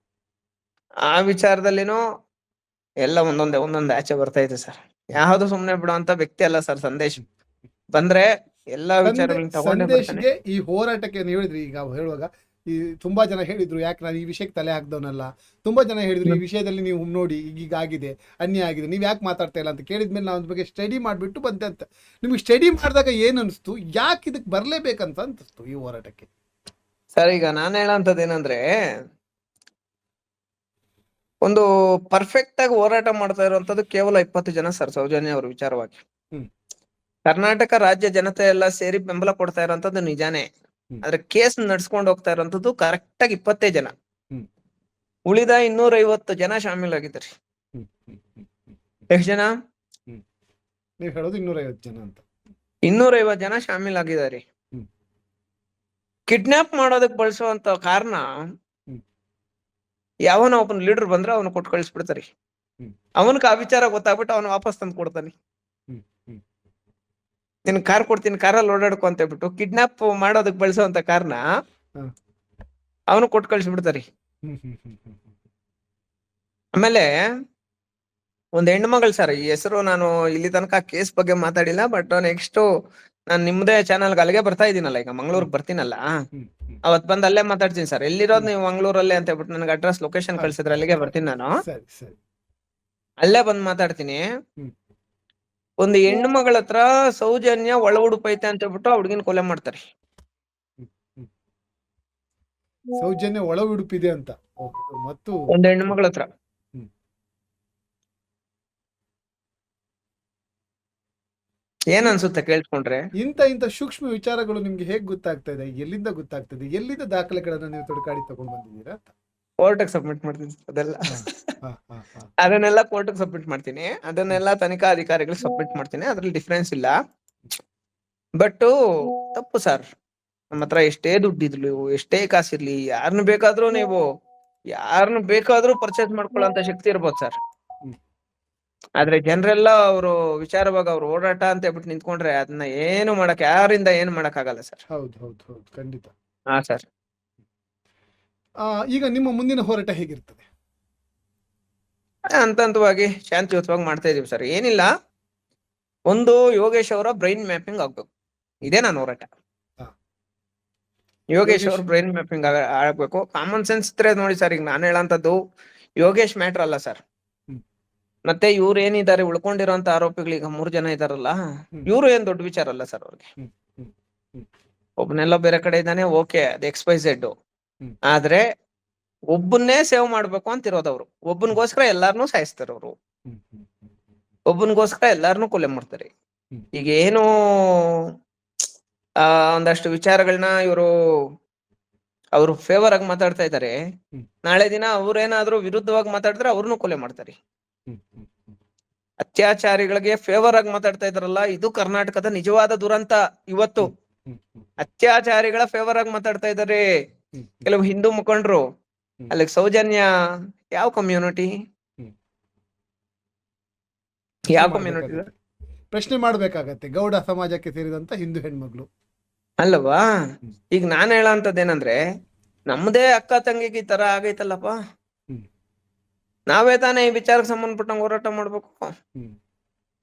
ಆ ವಿಚಾರದಲ್ಲಿನೂ ಎಲ್ಲ ಒಂದೊಂದೇ ಆಚೆ ಬರ್ತಾ ಇದೆ ಸರ್. ಯಾವ್ದು ಸುಮ್ನೆ ಬಿಡೋ ಅಂತ ವ್ಯಕ್ತಿ ಅಲ್ಲ ಸರ್ ಸಂದೇಶ್. ಬಂದ್ರೆ ಎಲ್ಲಾ ವಿಚಾರಗಳನ್ನ ತಗೊಂಡೇ ಬರ್ತಾನೆ. ಈ ಹೋರಾಟಕ್ಕೆ ನೀವು ಹೇಳಿದ್ರಿ, ಈಗ ಹೇಳುವಾಗ ಈ ತುಂಬಾ ಜನ ಹೇಳಿದ್ರು, ಯಾಕೆ ನಾನು ಈ ವಿಷಯಕ್ಕೆ ತಲೆ ಹಾಕ್ದವನಲ್ಲ. ತುಂಬಾ ಜನ ಹೇಳಿದ್ರು, ಈ ವಿಷಯದಲ್ಲಿ ನೀವು ನೋಡಿ ಈಗ ಆಗಿದೆ, ಅನ್ಯಾಯ ಆಗಿದೆ, ನೀವ್ ಯಾಕೆ ಮಾತಾಡ್ತಾ ಇಲ್ಲ ಅಂತ ಕೇಳಿದ್ಮೇಲೆ ನಾವು ಅದ್ರ ಬಗ್ಗೆ ಸ್ಟಡಿ ಮಾಡ್ಬಿಟ್ಟು ಬಂದೆ ಅಂತ. ನಿಮ್ಗೆ ಸ್ಟಡಿ ಮಾಡಿದಾಗ ಏನ್ ಅನಿಸ್ತು, ಯಾಕೆ ಇದಕ್ಕೆ ಬರ್ಲೇಬೇಕಂತ ಅನಿಸ್ತು ಈ ಹೋರಾಟಕ್ಕೆ? ಸರ್, ಈಗ ನಾನು ಹೇಳೋಂಥದ್ದು ಏನಂದ್ರೆ, ಒಂದು ಪರ್ಫೆಕ್ಟ್ ಆಗಿ ಹೋರಾಟ ಮಾಡ್ತಾ ಇರುವಂತದ್ದು ಕೇವಲ 20 ಜನ ಸರ್, ಸೌಜನ್ಯ ಅವ್ರ ವಿಚಾರವಾಗಿ. ಕರ್ನಾಟಕ ರಾಜ್ಯ ಜನತೆ ಎಲ್ಲ ಸೇರಿ ಬೆಂಬಲ ಕೊಡ್ತಾ ಇರೋಂಥದ್ದು ನಿಜಾನೇ. ಆದ್ರೆ ಕೇಸ್ ನಡ್ಸ್ಕೊಂಡು ಹೋಗ್ತಾ ಇರೋಂಥದ್ದು ಕರೆಕ್ಟ್ ಆಗಿ 20 ಜನ. ಉಳಿದ 250 ಜನ ಶಾಮೀಲಾಗಿದ್ದಾರೆ. ಎಷ್ಟು ಜನ? ನೀವು ಹೇಳೋದು 250 ಜನ ಅಂತ. 250 ಜನ ಶಾಮೀಲಾಗಿದ್ದಾರೆ. ಕಿಡ್ನಾಪ್ ಮಾಡೋದಕ್ಕೆ ಬಳಸುವಂತ ಕಾರಣ, ಯಾವನ ಒಬ್ಬನ ಲೀಡರ್ ಬಂದ್ರೆ ಅವನು ಕೊಟ್ಟು ಕಳಿಸ್ಬಿಡ್ತಾರೆ. ಅವನ್ಗೆ ಆ ವಿಚಾರ ಗೊತ್ತಾಗ್ಬಿಟ್ಟು ಅವನು ವಾಪಸ್ ತಂದು ಕೊಡ್ತಾನೆ. ನಿನ್ ಕಾರ್ ಕೊಡ್ತೀನಿ, ಕಾರಲ್ಲಿ ಓಡಾಡ್ಕೊ ಅಂತ ಹೇಳ್ಬಿಟ್ಟು ಕಿಡ್ನಾಪ್ ಮಾಡೋದಕ್ಕೆ ಬಳಸುವಂತ ಕಾರಣ ಅವನು ಕೊಟ್ಟು ಕಳಿಸ್ಬಿಡ್ತಾರೆ. ಆಮೇಲೆ ಒಂದ್ ಹೆಣ್ಮಗಳು ಸರ್, ಈ ಹೆಸರು ನಾನು ಇಲ್ಲಿ ತನಕ ಕೇಸ್ ಬಗ್ಗೆ ಮಾತಾಡಿಲ್ಲ, ಬಟ್ ನೆಕ್ಸ್ಟ್ ನಾನು ನಿಮ್ದೇ ಚಾನಲ್ಗೆ ಅಲ್ಲಿಗೆ ಬರ್ತಾ ಇದೀನಲ್ಲ, ಈಗ ಮಂಗ್ಳೂರ್ಗೆ ಬರ್ತೀನಲ್ಲ, ಅವತ್ ಬಂದ್ ಅಲ್ಲೇ ಮಾತಾಡ್ತೀನಿ ಸರ್. ಎಲ್ಲಿರೋದು ನೀವು ಮಂಗ್ಳೂರಲ್ಲೇ ಅಂತ ಹೇಳ್ಬಿಟ್ಟು ನನಗೆ ಅಡ್ರೆಸ್ ಲೊಕೇಶನ್ ಕಳ್ಸಿದ್ರೆ ಅಲ್ಲಿಗೆ ಬರ್ತೀನಿ ನಾನು. ಅಲ್ಲೇ ಬಂದ್ ಮಾತಾಡ್ತೀನಿ. ಹ್ಮ್ ಒಂದು ಹೆಣ್ಣು ಮಗಳ ಹತ್ರ ಸೌಜನ್ಯ ಒಳ ಉಡುಪೈತೆ ಅಂತ ಹೇಳ್ಬಿಟ್ಟು ಆ ಹುಡುಗಿನ ಕೊಲೆ ಮಾಡ್ತಾರೆ. ಹ್ಮ್ ಹ್ಮ್ ಸೌಜನ್ಯ ಒಳ ಉಡುಪಿದೆ ಅಂತ. ಓಕೆ. ಮತ್ತು ಒಂದು ಹೆಣ್ಣು ಮಗಳ ಹತ್ರ. ಹ್ಮ್ ಏನ್ ಈ- ಅನ್ಸುತ್ತೆ ಕೇಳ್ಕೊಂಡ್ರೆ? ಇಂಥ ಸೂಕ್ಷ್ಮ ವಿಚಾರಗಳು ನಿಮ್ಗೆ ಹೇಗ್ ಗೊತ್ತಾಗ್ತಾ ಇದೆ? ಎಲ್ಲಿಂದ ಗೊತ್ತಾಗ್ತದೆ? ಎಲ್ಲಿಂದ ದಾಖಲೆಗಳನ್ನ ನೀವು ತೊಡಕಾಡಿ ತಗೊಂಡ್ ಬಂದಿದ್ದೀರಾ ಅಂತ? ಕೋರ್ಟ್ಗೆ ಸಬ್ಮಿಟ್ ಮಾಡ್ತೀನಿ ಅದೆಲ್ಲ. ಹಾ ಹಾ ಹಾ ಹಾ ಅದನ್ನೆಲ್ಲ ಕೋರ್ಟ್ಗೆ ಸಬ್ಮಿಟ್ ಮಾಡ್ತೀನಿ, ಅದನ್ನೆಲ್ಲ ತನಿಖಾ ಅಧಿಕಾರಿಗಳಿಗೆ ಸಬ್ಮಿಟ್ ಮಾಡ್ತೀನಿ, ಅದ್ರಲ್ಲಿ ಡಿಫ್ರೆನ್ಸ್ ಇಲ್ಲ. ಬಟ್ ತಪ್ಪು ಸರ್. ನಮ್ಮ ಹತ್ರ ಎಷ್ಟೇ ದುಡ್ಡಿದ್ಲು, ಎಷ್ಟೇ ಕಾಸಿರ್ಲಿ, ಯಾರನ್ನ ಬೇಕಾದ್ರೂ ಪರ್ಚೇಸ್ ಮಾಡ್ಕೊಳ್ಳೋಂತ ಶಕ್ತಿ ಇರ್ಬೋದು ಸರ್. ಹ್ಮ್ ಆದ್ರೆ ಜನರೆಲ್ಲ ಅವರು ವಿಚಾರವಾಗಿ ಅವ್ರು ಓಡಾಟ ಅಂತ ಹೇಳ್ಬಿಟ್ಟು ನಿಂತ್ಕೊಂಡ್ರೆ ಅದನ್ನ ಯಾರಿಂದ ಏನು ಮಾಡಕ್ ಆಗಲ್ಲ ಸರ್. ಹೌದು ಹೌದು ಹೌದು, ಖಂಡಿತ. ಹಾ ಸರ್. ಈಗ ನಿಮ್ಮ ಮುಂದಿನ ಹೋರಾಟ ಹೇಗಿರ್ತದೆ? ಹಂತ ಹಂತವಾಗಿ ಶಾಂತಿಯುತವಾಗಿ ಮಾಡ್ತಾ ಇದೀವಿ ಸರ್. ಏನಿಲ್ಲ, ಒಂದು ಯೋಗೇಶ್ ಅವರ ಬ್ರೈನ್ ಮ್ಯಾಪಿಂಗ್ ಆಗ್ಬೇಕು, ಇದೇ ನನ್ನ ಹೋರಾಟ. ಹಾ. ಯೋಗೇಶ್ ಅವ್ರ ಬ್ರೈನ್ ಮ್ಯಾಪಿಂಗ್ ಆಗ್ಬೇಕು. ಕಾಮನ್ ಸೆನ್ಸ್ ಇದ್ರೆ ನೋಡಿ ಸರ್, ಈಗ ನಾನು ಹೇಳಂತದ್ದು ಯೋಗೇಶ್ ಮ್ಯಾಟ್ರ್ ಅಲ್ಲ ಸರ್. ಹ್ಮ್ ಮತ್ತೆ ಇವ್ರು ಏನಿದ್ದಾರೆ ಉಳ್ಕೊಂಡಿರೋಂತ ಆರೋಪಿಗಳು, ಈಗ 3 ಜನ ಇದಾರಲ್ಲ, ಇವ್ರು ಏನ್ ದೊಡ್ಡ ವಿಚಾರ ಅಲ್ಲ ಸರ್ ಅವ್ರಿಗೆ. ಹ್ಮ್ ಹ್ಮ್ ಹ್ಮ್ ಒಬ್ಬನೆಲ್ಲೋ ಬೇರೆ ಕಡೆ ಇದ್ದಾನೆ, ಓಕೆ, ಅದು XYZ. ಹ್ಮ್. ಆದ್ರೆ ಒಬ್ಬನ್ನೇ ಸೇವ್ ಮಾಡ್ಬೇಕು ಅಂತ ಇರೋದವ್ರು. ಒಬ್ಬನಿಗೋಸ್ಕರ ಎಲ್ಲಾರನ್ನೂ ಸಾಯಿಸ್ತಾರೆ ಅವ್ರು, ಹ್ಮ್ ಹ್ಮ್ ಹ್ಮ್ ಒಬ್ಬನಿಗೋಸ್ಕರ ಎಲ್ಲಾರನ್ನೂ ಕೊಲೆ ಮಾಡ್ತಾರೆ. ಹ್ಮ್. ಈಗ ಏನು ಒಂದಷ್ಟು ವಿಚಾರಗಳನ್ನ ಅವರು ಫೇವರ್ ಆಗಿ ಮಾತಾಡ್ತಾ ಇದ್ದಾರೆ. ಹ್ಮ್. ನಾಳೆ ದಿನ ಅವ್ರೇನಾದ್ರೂ ವಿರುದ್ಧವಾಗಿ ಮಾತಾಡಿದ್ರೆ ಅವ್ರನ್ನೂ ಕೊಲೆ ಮಾಡ್ತಾರೆ. ಹ್ಮ್ ಹ್ಮ್ ಹ್ಮ್ ಅತ್ಯಾಚಾರಿಗಳಿಗೆ ಫೇವರ್ ಆಗಿ ಮಾತಾಡ್ತಾ ಇದಾರಲ್ಲ, ಇದು ಕರ್ನಾಟಕದ ನಿಜವಾದ ದುರಂತ. ಇವತ್ತು ಹ್ಮ್ ಹ್ಮ್ ಅತ್ಯಾಚಾರಿಗಳ ಫೇವರ್ ಆಗಿ ಮಾತಾಡ್ತಾ ಇದ್ದಾರೆ ಹ್ಮ್ ಕೆಲವು ಹಿಂದೂ ಮುಖಂಡರು. ಹ್ಮ್. ಅಲ್ಲಿ ಸೌಜನ್ಯ ಯಾವ ಕಮ್ಯುನಿಟಿ? ಹ್ಮ್. ಯಾವ ಪ್ರಶ್ನೆ ಕಮ್ಯುನಿಟಿ ಮಾಡ್ಬೇಕಾಗತ್ತೆ. ಪ್ರಶ್ನೆ ಮಾಡ್ಬೇಕಾಗತ್ತೆ. ಗೌಡ ಸಮಾಜಕ್ಕೆ ಸೇರಿದಂತ ಹಿಂದೂ ಹೆಣ್ಮಗಳು ಅಲ್ಲವಾ? ಹ್ಮ್. ಈಗ ನಾನು ಹೇಳಂತದ್ದೇನಂದ್ರೆ, ನಮ್ದೇ ಅಕ್ಕ ತಂಗಿಗೆ ಈ ತರ ಆಗೈತಲ್ಲಪ್ಪ, ಹ್ಮ್ ನಾವೇ ತಾನೇ ಈ ವಿಚಾರಕ್ಕೆ ಸಂಬಂಧಪಟ್ಟಂಗೆ ಹೋರಾಟ ಮಾಡ್ಬೇಕು, ಹ್ಮ್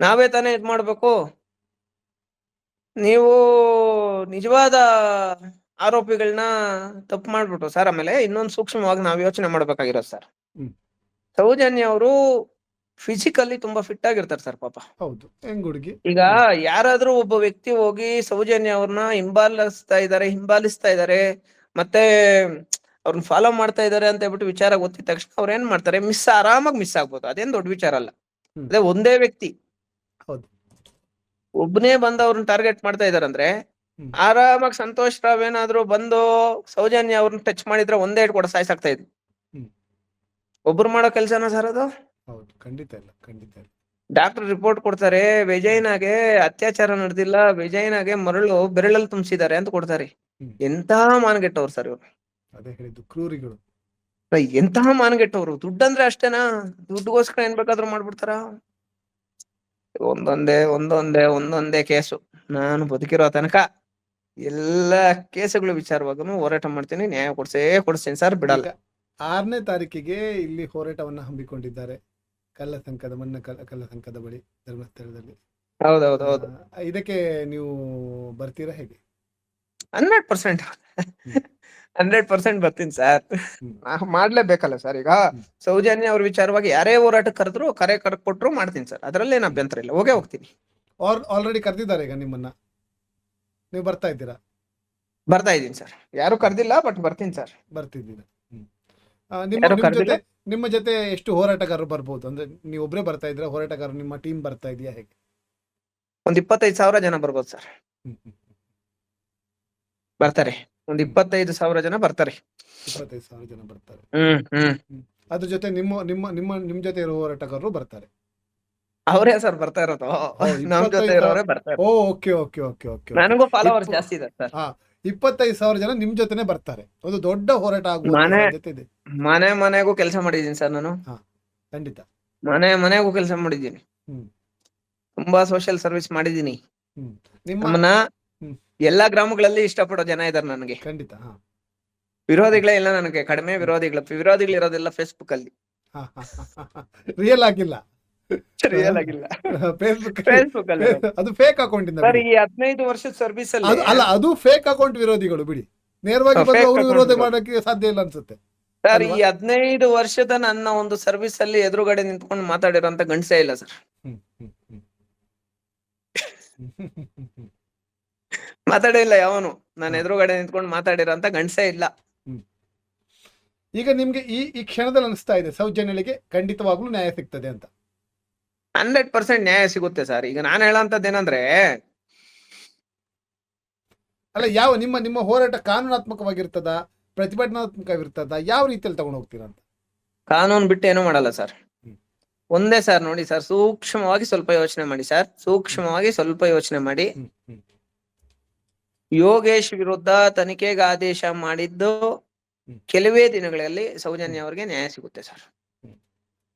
ನಾವೇ ತಾನೇ ಇದ್ ಮಾಡ್ಬೇಕು. ನೀವು ನಿಜವಾದ ಆರೋಪಿಗಳನ್ನ ತಪ್ಪು ಮಾಡ್ಬಿಟ್ಟು ಸರ್. ಆಮೇಲೆ ಇನ್ನೊಂದು ಸೂಕ್ಷ್ಮವಾಗಿ ನಾವು ಯೋಚನೆ ಮಾಡ್ಬೇಕಾಗಿರೋದು ಸರ್, ಹ್ಮ್. ಸೌಜನ್ಯ ಅವರು ಫಿಸಿಕಲಿ ತುಂಬಾ ಫಿಟ್ ಆಗಿರ್ತಾರೆ ಸರ್ ಪಾಪ. ಹೌದು, ಹೆಂಗ್ ಹುಡುಗಿ. ಈಗ ಯಾರಾದ್ರೂ ಒಬ್ಬ ವ್ಯಕ್ತಿ ಹೋಗಿ ಸೌಜನ್ಯ ಅವ್ರನ್ನ ಹಿಂಬಾಲಿಸ್ತಾ ಇದಾರೆ ಮತ್ತೆ ಅವ್ರನ್ನ ಫಾಲೋ ಮಾಡ್ತಾ ಇದಾರೆ ಅಂತ ಹೇಳ್ಬಿಟ್ಟು ವಿಚಾರ ಗೊತ್ತಿದ ತಕ್ಷಣ ಅವ್ರ ಏನ್ ಮಾಡ್ತಾರೆ, ಆರಾಮಾಗಿ ಮಿಸ್ ಆಗ್ಬೋದು. ಅದೇನ್ ದೊಡ್ಡ ವಿಚಾರ ಅಲ್ಲ. ಹ್ಮ್. ಅದೇ ಒಂದೇ ವ್ಯಕ್ತಿ ಹೌದು. ಒಬ್ಬನೇ ಬಂದು ಅವ್ರನ್ನ ಟಾರ್ಗೆಟ್ ಮಾಡ್ತಾ ಇದಾರಂದ್ರೆ, ಹ್ಮ್. ಆರಾಮಾಗಿ ಸಂತೋಷ್ ರಾವ್ ಏನಾದ್ರು ಬಂದು ಸೌಜನ್ಯ ಅವ್ರನ್ನ ಟಚ್ ಮಾಡಿದ್ರೆ ಒಂದೇ ಇಟ್ಕೊಡ ಸಾಯ್ಸಾಕ್ತಾ ಇದ್ವಿ. ಹ್ಮ್. ಒಬ್ರು ಮಾಡೋ ಕೆಲ್ಸನ ಸರ್ ಅದು? ಹೌದು, ಖಂಡಿತ ಇಲ್ಲ, ಖಂಡಿತ ಇಲ್ಲ. ಡಾಕ್ಟರ್ ರಿಪೋರ್ಟ್ ಕೊಡ್ತಾರೆ, ವಿಜಯನಾಗೆ ಅತ್ಯಾಚಾರ ನಡೆದಿಲ್ಲ, ವಿಜಯನಾಗೆ ಬೆರಳಲ್ಲಿ ತುಂಬಿಸಿದ್ದಾರೆ ಅಂತ ಕೊಡ್ತಾರೆ. ಹ್ಮ್. ಎಂತಹ ಮಾನಗೆಟ್ಟವ್ರು ಸರ್ ಇವ್ರು, ಅದೇ ಹೇಳಿದ್ದು, ಕ್ರೂರಿಗಳು. ಎಂತಹ ಮಾನಗೆಟ್ಟವ್ರು. ದುಡ್ಡಂದ್ರೆ ಅಷ್ಟೇನಾ? ದುಡ್ಡುಗೋಸ್ಕರ ಏನ್ ಬೇಕಾದ್ರೂ ಮಾಡ್ಬಿಡ್ತಾರ. ಒಂದೊಂದೇ ಕೇಸು. ನಾನು ಬದುಕಿರೋ ತನಕ ಎಲ್ಲ ಕೇಸುಗಳು ವಿಚಾರವಾಗೂ ಹೋರಾಟ ಮಾಡ್ತೀನಿ, ನ್ಯಾಯ ಕೊಡ್ತೀನಿ ಸರ್, ಬಿಡಲ್ಲ. ಈಗ 6ನೇ ತಾರೀಕಿಗೆ ಇಲ್ಲಿ ಹೋರಾಟವನ್ನ ಹಮ್ಮಿಕೊಂಡಿದ್ದಾರೆ, ಕಲ್ಲಸಂಕದ ಬಳಿ ಧರ್ಮಸ್ಥಳದಲ್ಲಿ. ಹೌದೌದು. ಇದಕ್ಕೆ ನೀವು ಬರ್ತೀರಾ ಹೇಗೆ? 100% 100% ಬರ್ತೀನಿ ಸರ್. ಮಾಡ್ಲೇಬೇಕಲ್ಲ ಸರ್. ಈಗ ಸೌಜನ್ಯ ಅವ್ರ ವಿಚಾರವಾಗಿ ಯಾರೇ ಹೋರಾಟಕ್ಕೆ ಕರೆದ್ರು, ಕರೆ ಕೊಟ್ರು ಮಾಡ್ತೀನಿ ಸರ್, ಅದ್ರಲ್ಲಿ ಏನು ಅಭ್ಯಂತರ ಇಲ್ಲ, ಹೋಗ್ತೀನಿ. ಆಲ್ರೆಡಿ ಕರೆದಿದ್ದಾರೆ ಈಗ ನಿಮ್ಮನ್ನ, ನೀವು ಬರ್ತಾ ಇದ್ದೀರಾ? ಬರ್ತಾ ಇದ್ದೀನಿ ಸರ್. ಯಾರು ಕರ್ದಿಲ್ಲ, ಬಟ್ ಬರ್ತೀನಿ ಸರ್. ಬರ್ತಿದ್ದೀರಾ? ನಿಮ್ಮ ಜೊತೆ ಎಷ್ಟು ಹೋರಾಟಗಾರರು ಬರ್ಬೋದು? ಅಂದ್ರೆ ನೀವು ಒಬ್ರೇ ಬರ್ತಾ ಇದ್ದೀರಾ, ಹೋರಾಟಗಾರರು ನಿಮ್ಮ ಟೀಮ್ ಬರ್ತಾ ಇದೆಯಾ ಹೇಗೆ? ಒಂದ್ 25,000 ಜನ ಬರ್ಬೋದು ಸರ್. ಬರ್ತಾರೆ, ಒಂದ್ 25,000 ಜನ ಬರ್ತಾರೆ. 25,000 ಜನ ಬರ್ತಾರೆ. ಹ್ಮ್. ಅದ್ರ ಜೊತೆ ನಿಮ್ ಜೊತೆ ಇರೋ ಹೋರಾಟಗಾರರು ಬರ್ತಾರೆ? ಅವರೇ ಸರ್ ಬರ್ತಾ ಇರೋದು, ನಮ್ ಜೊತೆ ಇರೋರೇ ಬರ್ತಾರೆ. ಓಕೆ. ನನಗೂ ಫಾಲೋವರ್ಸ್ ಜಾಸ್ತಿ ಇದೆ ಸರ್. 25,000 ಜನ ನಿಮ್ ಜೊತೆನೆ ಬರ್ತಾರೆ. ಒಂದು ದೊಡ್ಡ ಹೋರಾಟ ಆಗುವ ಸಾಧ್ಯತೆ ಇದೆ. ಮನೆಗೂ ಕೆಲಸ ಮಾಡಿದೀನಿ ಸರ್ ನಾನು. ಖಂಡಿತ. ಮನೆಗೂ ಕೆಲಸ ಮಾಡಿದ್ದೀನಿ, ತುಂಬಾ ಸೋಷಿಯಲ್ ಸರ್ವಿಸ್ ಮಾಡಿದೀನಿ. ನಮ್ಮನ್ನ ಎಲ್ಲಾ ಗ್ರಾಮಗಳಲ್ಲಿ ಇಷ್ಟಪಡೋ ಜನ ಇದಾರೆ ನನಗೆ. ಖಂಡಿತ. ವಿರೋಧಿಗಳೇ ಇಲ್ಲ ನನಗೆ, ಕಡಿಮೆ ವಿರೋಧಿಗಳು ಇರೋದೆಲ್ಲ ಫೇಸ್ಬುಕ್ ಅಲ್ಲಿ. ರಿಯಲ್ ಆಗಿಲ್ಲ, ಫೇಸ್ಬುಕ್ ಅಲ್ಲಿ. ಅದು ಫೇಕ್ ಅಕೌಂಟ್ ಇಂದ. ಸರ್, ಈ 15 ವರ್ಷದ ಸರ್ವಿಸ್ ಅಲ್ಲಿ ಅಲ್ಲ, ಅದು ಫೇಕ್ ಅಕೌಂಟ್ ವಿರೋಧಿಗಳು ಬಿಡಿ. ನೇರವಾಗಿ ಬಂದು ಅವರು ವಿರೋಧ ಮಾಡಕ್ಕೆ ಸಾಧ್ಯ ಇಲ್ಲ ಅನ್ಸುತ್ತೆ. ಸರ್ ಈ ಅಲ್ವಾ? 15 ವರ್ಷದ ನನ್ನ ಒಂದು ಸರ್ವಿಸ್ ಅಲ್ಲಿ ಎದುರುಗಡೆ ನಿಂತ್ಕೊಂಡು ಮಾತಾಡಿರೋಂತ ಗಂಡಸೇ ಇಲ್ಲ ಸರ್. ಹ್ಮ್ ಹ್ಮ್ ಹ್ಮ್ ಹ್ಮ್ ಮಾತಾಡೇ ಇಲ್ಲ ಯಾವನು. ನಾನು ಹಾ. ಎದುರುಗಡೆ ನಿಂತ್ಕೊಂಡು ಮಾತಾಡಿರೋಂತ ಗಂಡಸೇ ಇಲ್ಲ. ಹ್ಮ್. ಈಗ ನಿಮ್ಗೆ ಈ ಕ್ಷಣದಲ್ಲಿ ಅನಿಸ್ತಾ ಇದೆ ಸೌಜನ್ಯಳಿಗೆ ಖಂಡಿತವಾಗ್ಲೂ ನ್ಯಾಯ ಸಿಗ್ತದೆ ಅಂತ? 100% ನ್ಯಾಯ ಸಿಗುತ್ತೆ ಸರ್. ಈಗ ನಾನು ಹೇಳೋಂಥದ್ದು ಏನಂದ್ರೆ, ಅಲ್ಲ, ಯಾವ ನಿಮ್ಮ ನಿಮ್ಮ ಹೋರಾಟ ಕಾನೂನಾತ್ಮಕವಾಗಿರ್ತದ, ಪ್ರತಿಭಟನಾತ್ಮಕವಾಗಿರ್ತದ, ಯಾವ ರೀತಿಯಲ್ಲಿ ತಗೊಂಡು ಹೋಗ್ತೀರಾ ಅಂತ? ಕಾನೂನು ಬಿಟ್ಟು ಏನೂ ಮಾಡಲ್ಲ ಸರ್. ಹ್ಮ್. ಒಂದೇ ಸರ್ ನೋಡಿ ಸರ್, ಸೂಕ್ಷ್ಮವಾಗಿ ಸ್ವಲ್ಪ ಯೋಚನೆ ಮಾಡಿ ಸರ್. ಹ್ಮ್. ಸೂಕ್ಷ್ಮವಾಗಿ ಸ್ವಲ್ಪ ಯೋಚನೆ ಮಾಡಿ. ಹ್ಮ್ ಹ್ಮ್ ಯೋಗೇಶ್ ವಿರುದ್ಧ ತನಿಖೆಗೆ ಆದೇಶ ಮಾಡಿದ್ದು ಹ್ಮ್ ಕೆಲವೇ ದಿನಗಳಲ್ಲಿ ಹ್ಮ್ ಸೌಜನ್ಯ ಅವರಿಗೆ ನ್ಯಾಯ ಸಿಗುತ್ತೆ ಸರ್. ಹ್ಮ್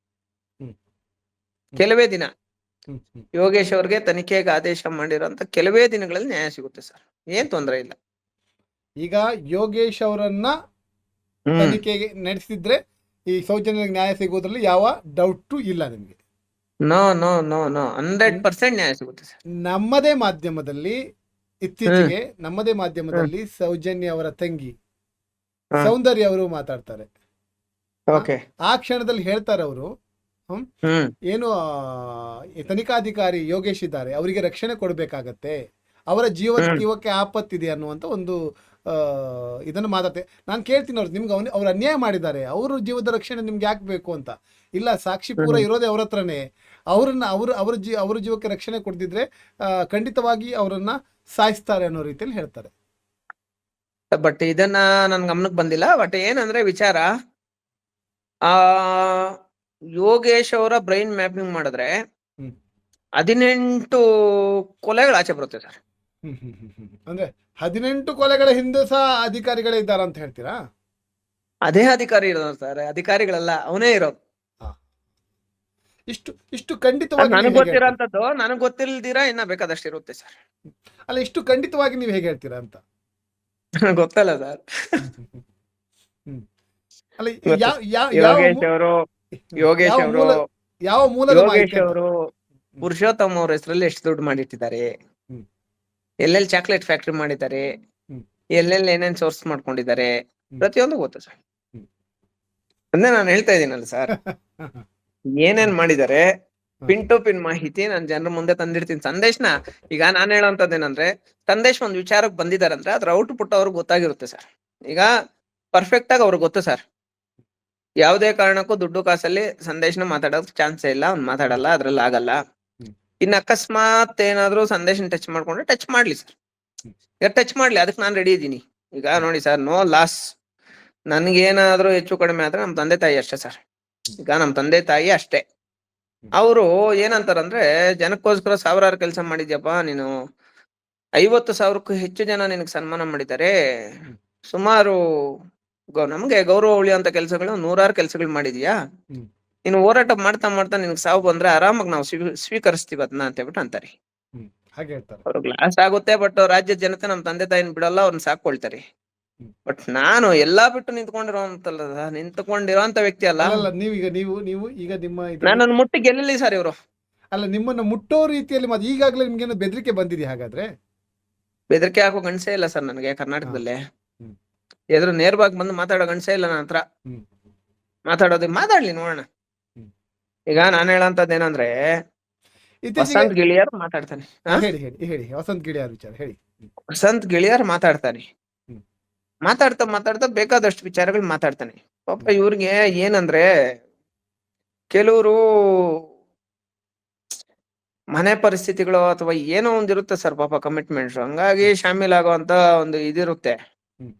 ಹ್ಮ್ ಹ್ಮ್ ಕೆಲವೇ ದಿನ. ಹ್ಮ್ ಹ್ಮ್ ಯೋಗೇಶ್ ಅವ್ರಿಗೆ ತನಿಖೆಗೆ ಆದೇಶ ಮಾಡಿರೋಂತ ಕೆಲವೇ ದಿನಗಳಲ್ಲಿ ನ್ಯಾಯ ಸಿಗುತ್ತೆ ಸರ್. ಏನ್ ತೊಂದರೆ ಇಲ್ಲ. ಈಗ ಯೋಗೇಶ್ ಅವರನ್ನ ಹ್ಮ್ ತನಿಖೆಗೆ ನಡೆಸಿದ್ರೆ ಈ ಸೌಜನ್ಯಳಿಗೆ ನ್ಯಾಯ ಸಿಗೋದ್ರಲ್ಲಿ ಯಾವ ಡೌಟು ಇಲ್ಲ ನಿಮ್ಗೆ? ನೋ ನೋ ನೋ ನೋ 100% ನ್ಯಾಯ ಸಿಗುತ್ತೆ ಸರ್. ನಮ್ಮದೇ ಮಾಧ್ಯಮದಲ್ಲಿ ಹ್ಮ್ ಇತ್ತೀಚೆಗೆ ನಮ್ಮದೇ ಹ್ಮ್ ಮಾಧ್ಯಮದಲ್ಲಿ ಸೌಜನ್ಯ ಅವರ ತಂಗಿ ಹ್ಮ್ ಸೌಂದರ್ಯ ಅವರು ಮಾತಾಡ್ತಾರೆ. ಆ ಓಕೆ. ಆ ಕ್ಷಣದಲ್ಲಿ ಹೇಳ್ತಾರೆ ಅವರು, ಹ್ಮ್ ಹ್ಮ್ ಏನು ಈ ತನಿಖಾಧಿಕಾರಿ ಯೋಗೇಶ್ ಇದ್ದಾರೆ, ಅವರಿಗೆ ರಕ್ಷಣೆ ಕೊಡಬೇಕಾಗತ್ತೆ, ಅವರ ಹ್ಮ್ ಜೀವಕ್ಕೆ ಆಪತ್ತಿದೆ ಅನ್ನುವಂಥ ಒಂದು ಇದನ್ನು ಮಾತಾಡ್ತೆ. ನಾನು ಕೇಳ್ತೀನಿ ಅವ್ರು, ನಿಮ್ಗೆ ಅವ್ರು ಅನ್ಯಾಯ ಮಾಡಿದ್ದಾರೆ, ಅವ್ರ ಜೀವದ ರಕ್ಷಣೆ ನಿಮ್ಗೆ ಯಾಕೆ ಬೇಕು ಅಂತ. ಇಲ್ಲ, ಸಾಕ್ಷಿ ಪೂರ ಹ್ಮ್ ಇರೋದೇ ಅವ್ರ ಹತ್ರನೇ. ಅವ್ರ ಜೀವಕ್ಕೆ ರಕ್ಷಣೆ ಕೊಡ್ದಿದ್ರೆ ಖಂಡಿತವಾಗಿ ಅವರನ್ನ ಸಾಯಿಸ್ತಾರೆ ಅನ್ನೋ ರೀತಿಯಲ್ಲಿ ಹೇಳ್ತಾರೆ. ಬಟ್ ಇದನ್ನ ನನ್ ಗಮನಕ್ಕೆ ಬಂದಿಲ್ಲ. ಬಟ್ ಏನಂದ್ರೆ ವಿಚಾರ, ಆ ಯೋಗೇಶ್ ಅವರ ಬ್ರೈನ್ ಮ್ಯಾಪಿಂಗ್ ಮಾಡಿದ್ರೆ ಹ್ಮ್ 18 ಕೊಲೆಗಳು ಆಚೆ ಬರುತ್ತೆ ಸರ್. ಅಂದ್ರೆ 18 ಕೊಲೆಗಳ ಹಿಂದೆ ಸಹ ಅಧಿಕಾರಿಗಳೇ ಇದ್ದಾರೆ ಅಂತ ಹೇಳ್ತೀರಾ? ಅದೇ ಅಧಿಕಾರಿ ಇರೋದು ಸರ್, ಅಧಿಕಾರಿಗಳಲ್ಲ, ಅವನೇ ಇರೋದು. ಹಾ. ಇಷ್ಟು ಖಂಡಿತವಾಗಿ ನೀವು ನನಗ್ ಹೇಗೆ ಹೇಳ್ತೀರಾ? ಗೊತ್ತಿರೋಂಥದ್ದು ನನಗ್ ಗೊತ್ತಿಲ್ದಿರಾ ಇನ್ನ ಬೇಕಾದಷ್ಟು ಇರುತ್ತೆ ಸರ್. ಅಲ್ಲ, ಇಷ್ಟು ಖಂಡಿತವಾಗಿ ನೀವು ಹೇಗೆ ಹೇಳ್ತೀರಾ ಅಂತ? ಗೊತ್ತಲ್ಲ ಸರ್. ಹ್ಮ್. ಅಲ್ಲ, ಗೊತ್ತು. ಯಾವ ಯಾವ ಯೋಗೇಶ್ ಅವರು ಯೋಗೇಶ್ ಯಾವ ಅವರು ಮೂಲ ಯಾವ ಮೂಲದ ಮಾಹಿತಿ ಯೋಗೇಶ್ ಅಂತ? ಅವರು ಪುರುಷೋತ್ತಮ್ ಅವ್ರ ಹೆಸರಲ್ಲಿ ಎಷ್ಟು ದುಡ್ಡು ಮಾಡಿಟ್ಟಿದ್ದಾರೆ, ಹ್ಮ್ ಎಲ್ಲೆಲ್ಲಿ ಚಾಕ್ಲೇಟ್ ಫ್ಯಾಕ್ಟ್ರಿ ಮಾಡಿದ್ದಾರೆ, ಹ್ಮ್ ಎಲ್ಲೆಲ್ಲಿ ಏನೇನ್ ಸೋರ್ಸ್ ಮಾಡ್ಕೊಂಡಿದ್ದಾರೆ, ಹ್ಮ್ ಪ್ರತಿಯೊಂದು ಗೊತ್ತು ಸರ್. ಹ್ಮ್ ಅಂದ್ರೆ ನಾನು ಹೇಳ್ತಾ ಇದ್ದೀನಲ್ಲ ಸರ್, ಏನೇನ್ ಮಾಡಿದ್ದಾರೆ ಪಿನ್ ಟು ಪಿನ್ ಮಾಹಿತಿ ನಾನು ಜನರ ಮುಂದೆ ತಂದಿರ್ತೀನಿ. ಸಂದೇಶನ ಈಗ ನಾನು ಹೇಳೋಂಥದ್ದೇನಂದ್ರೆ, ಸಂದೇಶ್ ಒಂದ್ ವಿಚಾರಕ್ಕೆ ಬಂದಿದಾರಂದ್ರೆ ಅದ್ರ ಔಟ್ಪುಟ್ ಅವ್ರಿಗೆ ಗೊತ್ತಾಗಿರುತ್ತೆ ಸರ್. ಈಗ ಪರ್ಫೆಕ್ಟ್ ಆಗಿ ಅವ್ರಿಗೆ ಗೊತ್ತು ಸರ್. ಯಾವುದೇ ಕಾರಣಕ್ಕೂ ದುಡ್ಡು ಕಾಸಲ್ಲಿ ಸಂದೇಶನ ಮಾತಾಡೋಕ್ ಚಾನ್ಸೇ ಇಲ್ಲ, ಅವ್ನು ಮಾತಾಡಲ್ಲ, ಅದ್ರಲ್ಲಿ ಆಗಲ್ಲ. ಹ್ಮ್ ಇನ್ನು ಅಕಸ್ಮಾತ್ ಏನಾದ್ರು ಸಂದೇಶನ ಟಚ್ ಮಾಡ್ಕೊಂಡ್ರೆ ಟಚ್ ಮಾಡ್ಲಿ ಸರ್. ಹ್ಮ್ ಈಗ ಟಚ್ ಮಾಡ್ಲಿ, ಅದಕ್ಕೆ ನಾನು ರೆಡಿ ಇದ್ದೀನಿ. ಈಗ ನೋಡಿ ಸರ್, ನೋ ಲಾಸ್. ನನ್ಗೇನಾದ್ರೂ ಹೆಚ್ಚು ಕಡಿಮೆ ಆದ್ರೆ ನಮ್ ತಂದೆ ತಾಯಿ ಅಷ್ಟೇ ಸರ್. ಈಗ ನಮ್ ತಂದೆ ತಾಯಿ ಅಷ್ಟೇ. ಅವರು ಏನಂತಾರಂದ್ರೆ, ಜನಕ್ಕೋಸ್ಕರ ಸಾವಿರಾರು ಕೆಲಸ ಮಾಡಿದ್ಯಪ್ಪ ನೀನು, 50,000ಕ್ಕೂ ಹೆಚ್ಚು ಜನ ನಿನಗೆ ಸನ್ಮಾನ ಮಾಡಿದ್ದಾರೆ, ಹ್ಮ್ ಸುಮಾರು ನಮ್ಗೆ ಗೌರವ ಉಳಿಯುವಂತ ಕೆಲಸಗಳು 100 ಕೆಲಸಗಳು ಮಾಡಿದ್ಯಾ, ಹ್ಮ್ ನೀನು ಹೋರಾಟ ಮಾಡ್ತಾ ಮಾಡ್ತಾ ನಿನ್ಗೆ ಸಾವು ಬಂದ್ರೆ ಆರಾಮಾಗಿ ನಾವು ಸ್ವೀಕರಿಸ್ತೀವಿ ಅದನ್ನ ಅಂತ ಹೇಳ್ಬಿಟ್ಟು ಅಂತಾರೆ. ಹ್ಮ್ ಹಾಗೆ ಹೇಳ್ತಾರೆ. ಅವ್ರಿಗೆ ಲಾಸ್ ಆಗುತ್ತೆ, ಬಟ್ ರಾಜ್ಯದ ಜನತೆ ನಮ್ ತಂದೆ ತಾಯಿನ ಬಿಡಲ್ಲ, ಅವ್ರನ್ನ ಸಾಕೊಳ್ತಾರೆ. ಹ್ಮ್. ಬಟ್ ನಾನು ಎಲ್ಲಾ ಬಿಟ್ಟು ನಿಂತ್ಕೊಂಡಿರೋಂತ ವ್ಯಕ್ತಿ ಅಲ್ಲ. ಅಲ್ಲಲ್ಲ, ನೀವು ಈಗ ನಿಮ್ಮ ನನ್ನನ್ನು ಮುಟ್ಟಿ ಗೆಲ್ಲಲಿ ಸರ್ ಇವರು. ಅಲ್ಲ, ನಿಮ್ಮನ್ನ ಮುಟ್ಟೋ ರೀತಿಯಲ್ಲಿ ಮತ್ತೆ ಈಗಾಗಲೇ ನಿಮ್ಗೇನೋ ಬೆದರಿಕೆ ಬಂದಿದೆ ಹಾಗಾದ್ರೆ? ಬೆದರಿಕೆ ಹಾಕೋ ಗಂಡಸೇ ಇಲ್ಲ ಸರ್ ನನಗೆ ಹಾ. ಕರ್ನಾಟಕದಲ್ಲಿ. ಹ್ಮ್ ಎದುರು ನೇರವಾಗಿ ಬಂದು ಮಾತಾಡೋ ಗಂಡಸೇ ಇಲ್ಲ ನನ್ನ ಹತ್ರ. ಹ್ಮ್ ಮಾತಾಡ್ಲಿ ನೋಡೋಣ. ಹ್ಮ್ ಈಗ ನಾನು ಹೇಳೋಂಥದ್ದು ಏನಂದ್ರೆ, ಇತ್ತೀಚೆಗೆ ವಸಂತ್ ಗಿಳಿಯರ್ ಮಾತಾಡ್ತಾನೆ. ಹೇಳಿ ಹೇಳಿ ಹೇಳಿ, ವಸಂತ್ ಗಿಳಿಯಾರ್ ವಿಚಾರ ಹೇಳಿ. ವಸಂತ್ ಗಿಳಿಯರ್ ಮಾತಾಡ್ತಾನೆ. ಹ್ಮ್ ಮಾತಾಡ್ತಾ ಮಾತಾಡ್ತಾ ಬೇಕಾದಷ್ಟು ವಿಚಾರಗಳು ಮಾತಾಡ್ತಾನೆ. ಪಾಪ ಹ್ಮ್ ಇವ್ರಿಗೆ ಏನಂದ್ರೆ, ಕೆಲವರು ಮನೆ ಪರಿಸ್ಥಿತಿಗಳು ಅಥವಾ ಏನೋ ಒಂದಿರುತ್ತೆ ಸರ್, ಪಾಪ ಕಮಿಟ್ಮೆಂಟ್ಸ್, ಹಂಗಾಗಿ ಶಾಮೀಲ್ ಆಗುವಂತ ಒಂದು ಇದಿರುತ್ತೆ. ಹ್ಮ್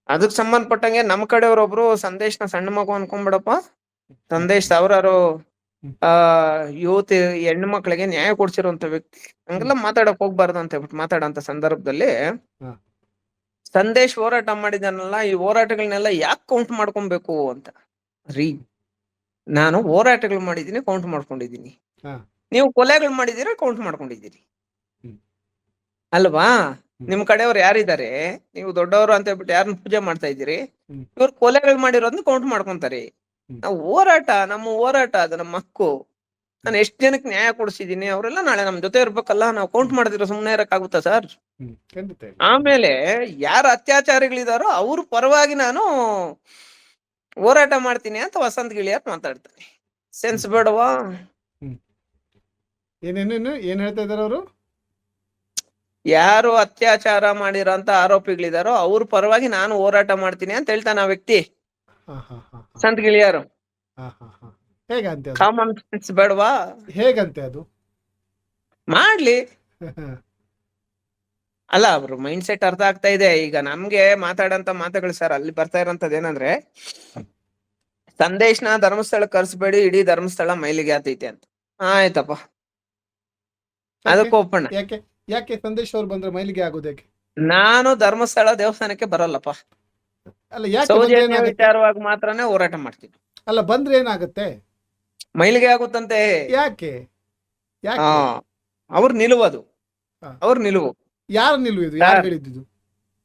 ಅದಕ್ ಸಂಬಂಧಪಟ್ಟಂಗೆ ನಮ್ ಕಡೆಯವ್ರೊಬ್ರು ಸಂದೇಶ್ನ ಸಣ್ಣ ಮಗು ಅನ್ಕೊಂಡ್ಬಿಡಪ್ಪ, ಸಂದೇಶ್ ಸಾವಿರಾರು ಹ್ಮ್ ಆ ಯುವತಿ ಹೆಣ್ಣು ಮಕ್ಳಿಗೆ ನ್ಯಾಯ ಕೊಡ್ಸಿರುವಂತ ವ್ಯಕ್ತಿ, ಹಂಗೆಲ್ಲ ಮಾತಾಡಕ್ ಹೋಗ್ಬಾರ್ದು ಅಂತ ಹೇಳ್ಬಿಟ್ಟು ಮಾತಾಡೋಂತ ಸಂದರ್ಭದಲ್ಲಿ, ಹಾ. ಸಂದೇಶ್ ಹೋರಾಟ ಮಾಡಿದಾನಲ್ಲ, ಈ ಹೋರಾಟಗಳನ್ನೆಲ್ಲ ಯಾಕೆ ಕೌಂಟ್ ಮಾಡ್ಕೊಬೇಕು ಅಂತ. ರೀ, ನಾನು ಹೋರಾಟಗಳು ಮಾಡಿದೀನಿ, ಕೌಂಟ್ ಮಾಡ್ಕೊಂಡಿದೀನಿ. ಹಾ. ನೀವು ಕೊಲೆಗಳು ಮಾಡಿದೀರಾ, ಕೌಂಟ್ ಮಾಡ್ಕೊಂಡಿದ್ದೀರಿ ಹ್ಮ್ ಅಲ್ವಾ? ಹ್ಮ್ ನಿಮ್ ಕಡೆಯವ್ರು ಯಾರಿದ್ದಾರೆ, ನೀವು ದೊಡ್ಡವರು ಅಂತ ಹೇಳ್ಬಿಟ್ಟು ಯಾರನ್ನ ಪೂಜೆ ಮಾಡ್ತಾ ಇದ್ದೀರಿ, ಹ್ಮ್ ಇವ್ರು ಕೊಲೆಗಳು ಮಾಡಿರೋದನ್ನ ಕೌಂಟ್ ಮಾಡ್ಕೊಂತಾರೆ. ಹ್ಮ್ ನಾವು ಹೋರಾಟ, ನಮ್ಮ ಹೋರಾಟ ಅದು ನಮ್ಮ ಹಕ್ಕು. ನಾನು ಎಷ್ಟ್ ಜನಕ್ಕೆ ನ್ಯಾಯ ಕೊಡಿಸಿದೀನಿ, ಅವರೆಲ್ಲ ನಾಳೆ ನಮ್ ಜೊತೆ ಇರ್ಬೇಕಲ್ಲ. ನಾವು ಕೌಂಟ್ ಮಾಡಿದಿರೋ ಸುಮ್ನೆ ಇರಕ್ಕಾಗುತ್ತಾ ಸರ್? ಖಂಡಿತ ಇಲ್ಲ. ಆಮೇಲೆ ಯಾರ ಅತ್ಯಾಚಾರಿಗಳಿದಾರೋ ಅವ್ರ ಪರವಾಗಿ ನಾನು ಹೋರಾಟ ಮಾಡ್ತೀನಿ ಅಂತ ವಸಂತ್ ಗಿಳಿಯಾರ್ ಮಾತಾಡ್ತಾನೆ. ಸೆನ್ಸ್ ಬೇಡವಾ? ಹ್ಮ್ ಏನೇನೇನು ಏನ್ ಹೇಳ್ತಾ ಇದಾರೆ ಅವರು? ಯಾರು ಅತ್ಯಾಚಾರ ಮಾಡಿರೋಂತ ಆರೋಪಿಗಳಿದಾರೋ ಅವ್ರ ಪರವಾಗಿ ನಾನು ಹೋರಾಟ ಮಾಡ್ತೀನಿ ಅಂತ ಹೇಳ್ತಾನೆ ಆ ವ್ಯಕ್ತಿ, ಹಾ ಹಾ ಹಾ ಹಾ ವಸಂತ್ ಗಿಳಿಯಾರು. ಹಾ ಹಾ ಹಾ ಹೇಗಂತೆ ಅದು? ಕಾಮನ್ ಸೆನ್ಸ್ ಬೇಡವಾ? ಹೇಗಂತೆ ಅದು? ಮಾಡ್ಲಿ. ಅಲ್ಲ, ಅವ್ರ ಮೈಂಡ್ ಸೆಟ್ ಅರ್ಥ ಆಗ್ತಾ ಇದೆ. ಈಗ ನಮ್ಗೆ ಮಾತಾಡಂತ ಮಾತುಗಳು ಸರ್, ಅಲ್ಲಿ ಬರ್ತಾ ಇರೋಂಥದ್ದು ಏನಂದ್ರೆ, ಸಂದೇಶ್ನ ಧರ್ಮಸ್ಥಳ ಕರ್ಸ್ಬೇಡಿ, ಇಡೀ ಧರ್ಮಸ್ಥಳ ಮೈಲಿಗೆ ಆತೈತೆ ಅಂತ. ಆಯ್ತಪ್ಪ, ಅದಕ್ಕೂ ಒಪ್ಪಣ್ಣ. ಯಾಕೆ ಯಾಕೆ ಸಂದೇಶ್ ಅವ್ರು ಬಂದ್ರೆ ಮೈಲಿಗೆ ಆಗೋದು ಯಾಕೆ? ನಾನು ಧರ್ಮಸ್ಥಳ ದೇವಸ್ಥಾನಕ್ಕೆ ಬರಲ್ಲಪ್ಪ. ಅಲ್ಲ ಯಾಕೆ ಬಂದ್ರೆ ಸೌಜನ್ಯ ಏನಾಗುತ್ತೆ? ವಿಚಾರವಾಗಿ ಮಾತ್ರನೇ ಹೋರಾಟ ಮಾಡ್ತೀನಿ. ಅಲ್ಲ ಬಂದ್ರೆ ಏನಾಗುತ್ತೆ? ಮೈಲಿಗೆ ಆಗುತ್ತಂತೆ. ಯಾಕೆ ಹಾ, ಯಾಕೆ? ಅವ್ರ ನಿಲುವು ಅದು. ಹಾ. ಅವ್ರ ನಿಲುವು. ಯಾರ ನಿಲ್ವು ಇದು? ಯಾರು ಹೇಳಿದ್ದು?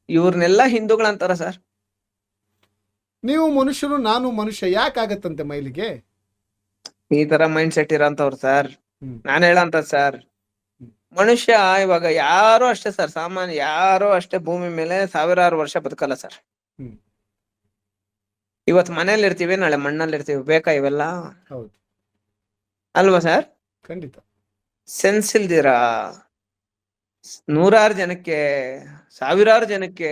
ಇವ್ರನ್ನೆಲ್ಲ ಹಿಂದೂಗಳಂತಾರ ಸರ್. ನೀವು ಮನುಷ್ಯರು, ನಾನು ಮನುಷ್ಯ, ಯಾಕಾಗತ್ತಂತೆ ಮೈಲಿಗೆ? ಈ ತರ ಮೈಂಡ್ ಸೆಟ್ ಇರೋಂತವ್ರು ಸರ್. ಹ್ಮ್. ನಾನ್ ಹೇಳಂತ ಸರ್, ಮನುಷ್ಯ ಇವಾಗ ಯಾರೋ ಅಷ್ಟೇ ಸರ್, ಸಾಮಾನ್ಯ ಯಾರೋ ಅಷ್ಟೇ ಭೂಮಿ ಮೇಲೆ ಸಾವಿರಾರು ವರ್ಷ ಬದುಕಲ್ಲ ಸರ್. ಹ್ಮ್. ಇವತ್ ಮನೇಲಿ ಇರ್ತೀವಿ, ನಾಳೆ ಮಣ್ಣಲ್ಲಿ ಇರ್ತೀವಿ. ಬೇಕಾ ಇವೆಲ್ಲ? ಹೌದು, ಅಲ್ವಾ ಸರ್? ಖಂಡಿತ. ಸೆನ್ಸ್ ಇಲ್ದಿರ ನೂರಾರು ಜನಕ್ಕೆ, ಸಾವಿರಾರು ಜನಕ್ಕೆ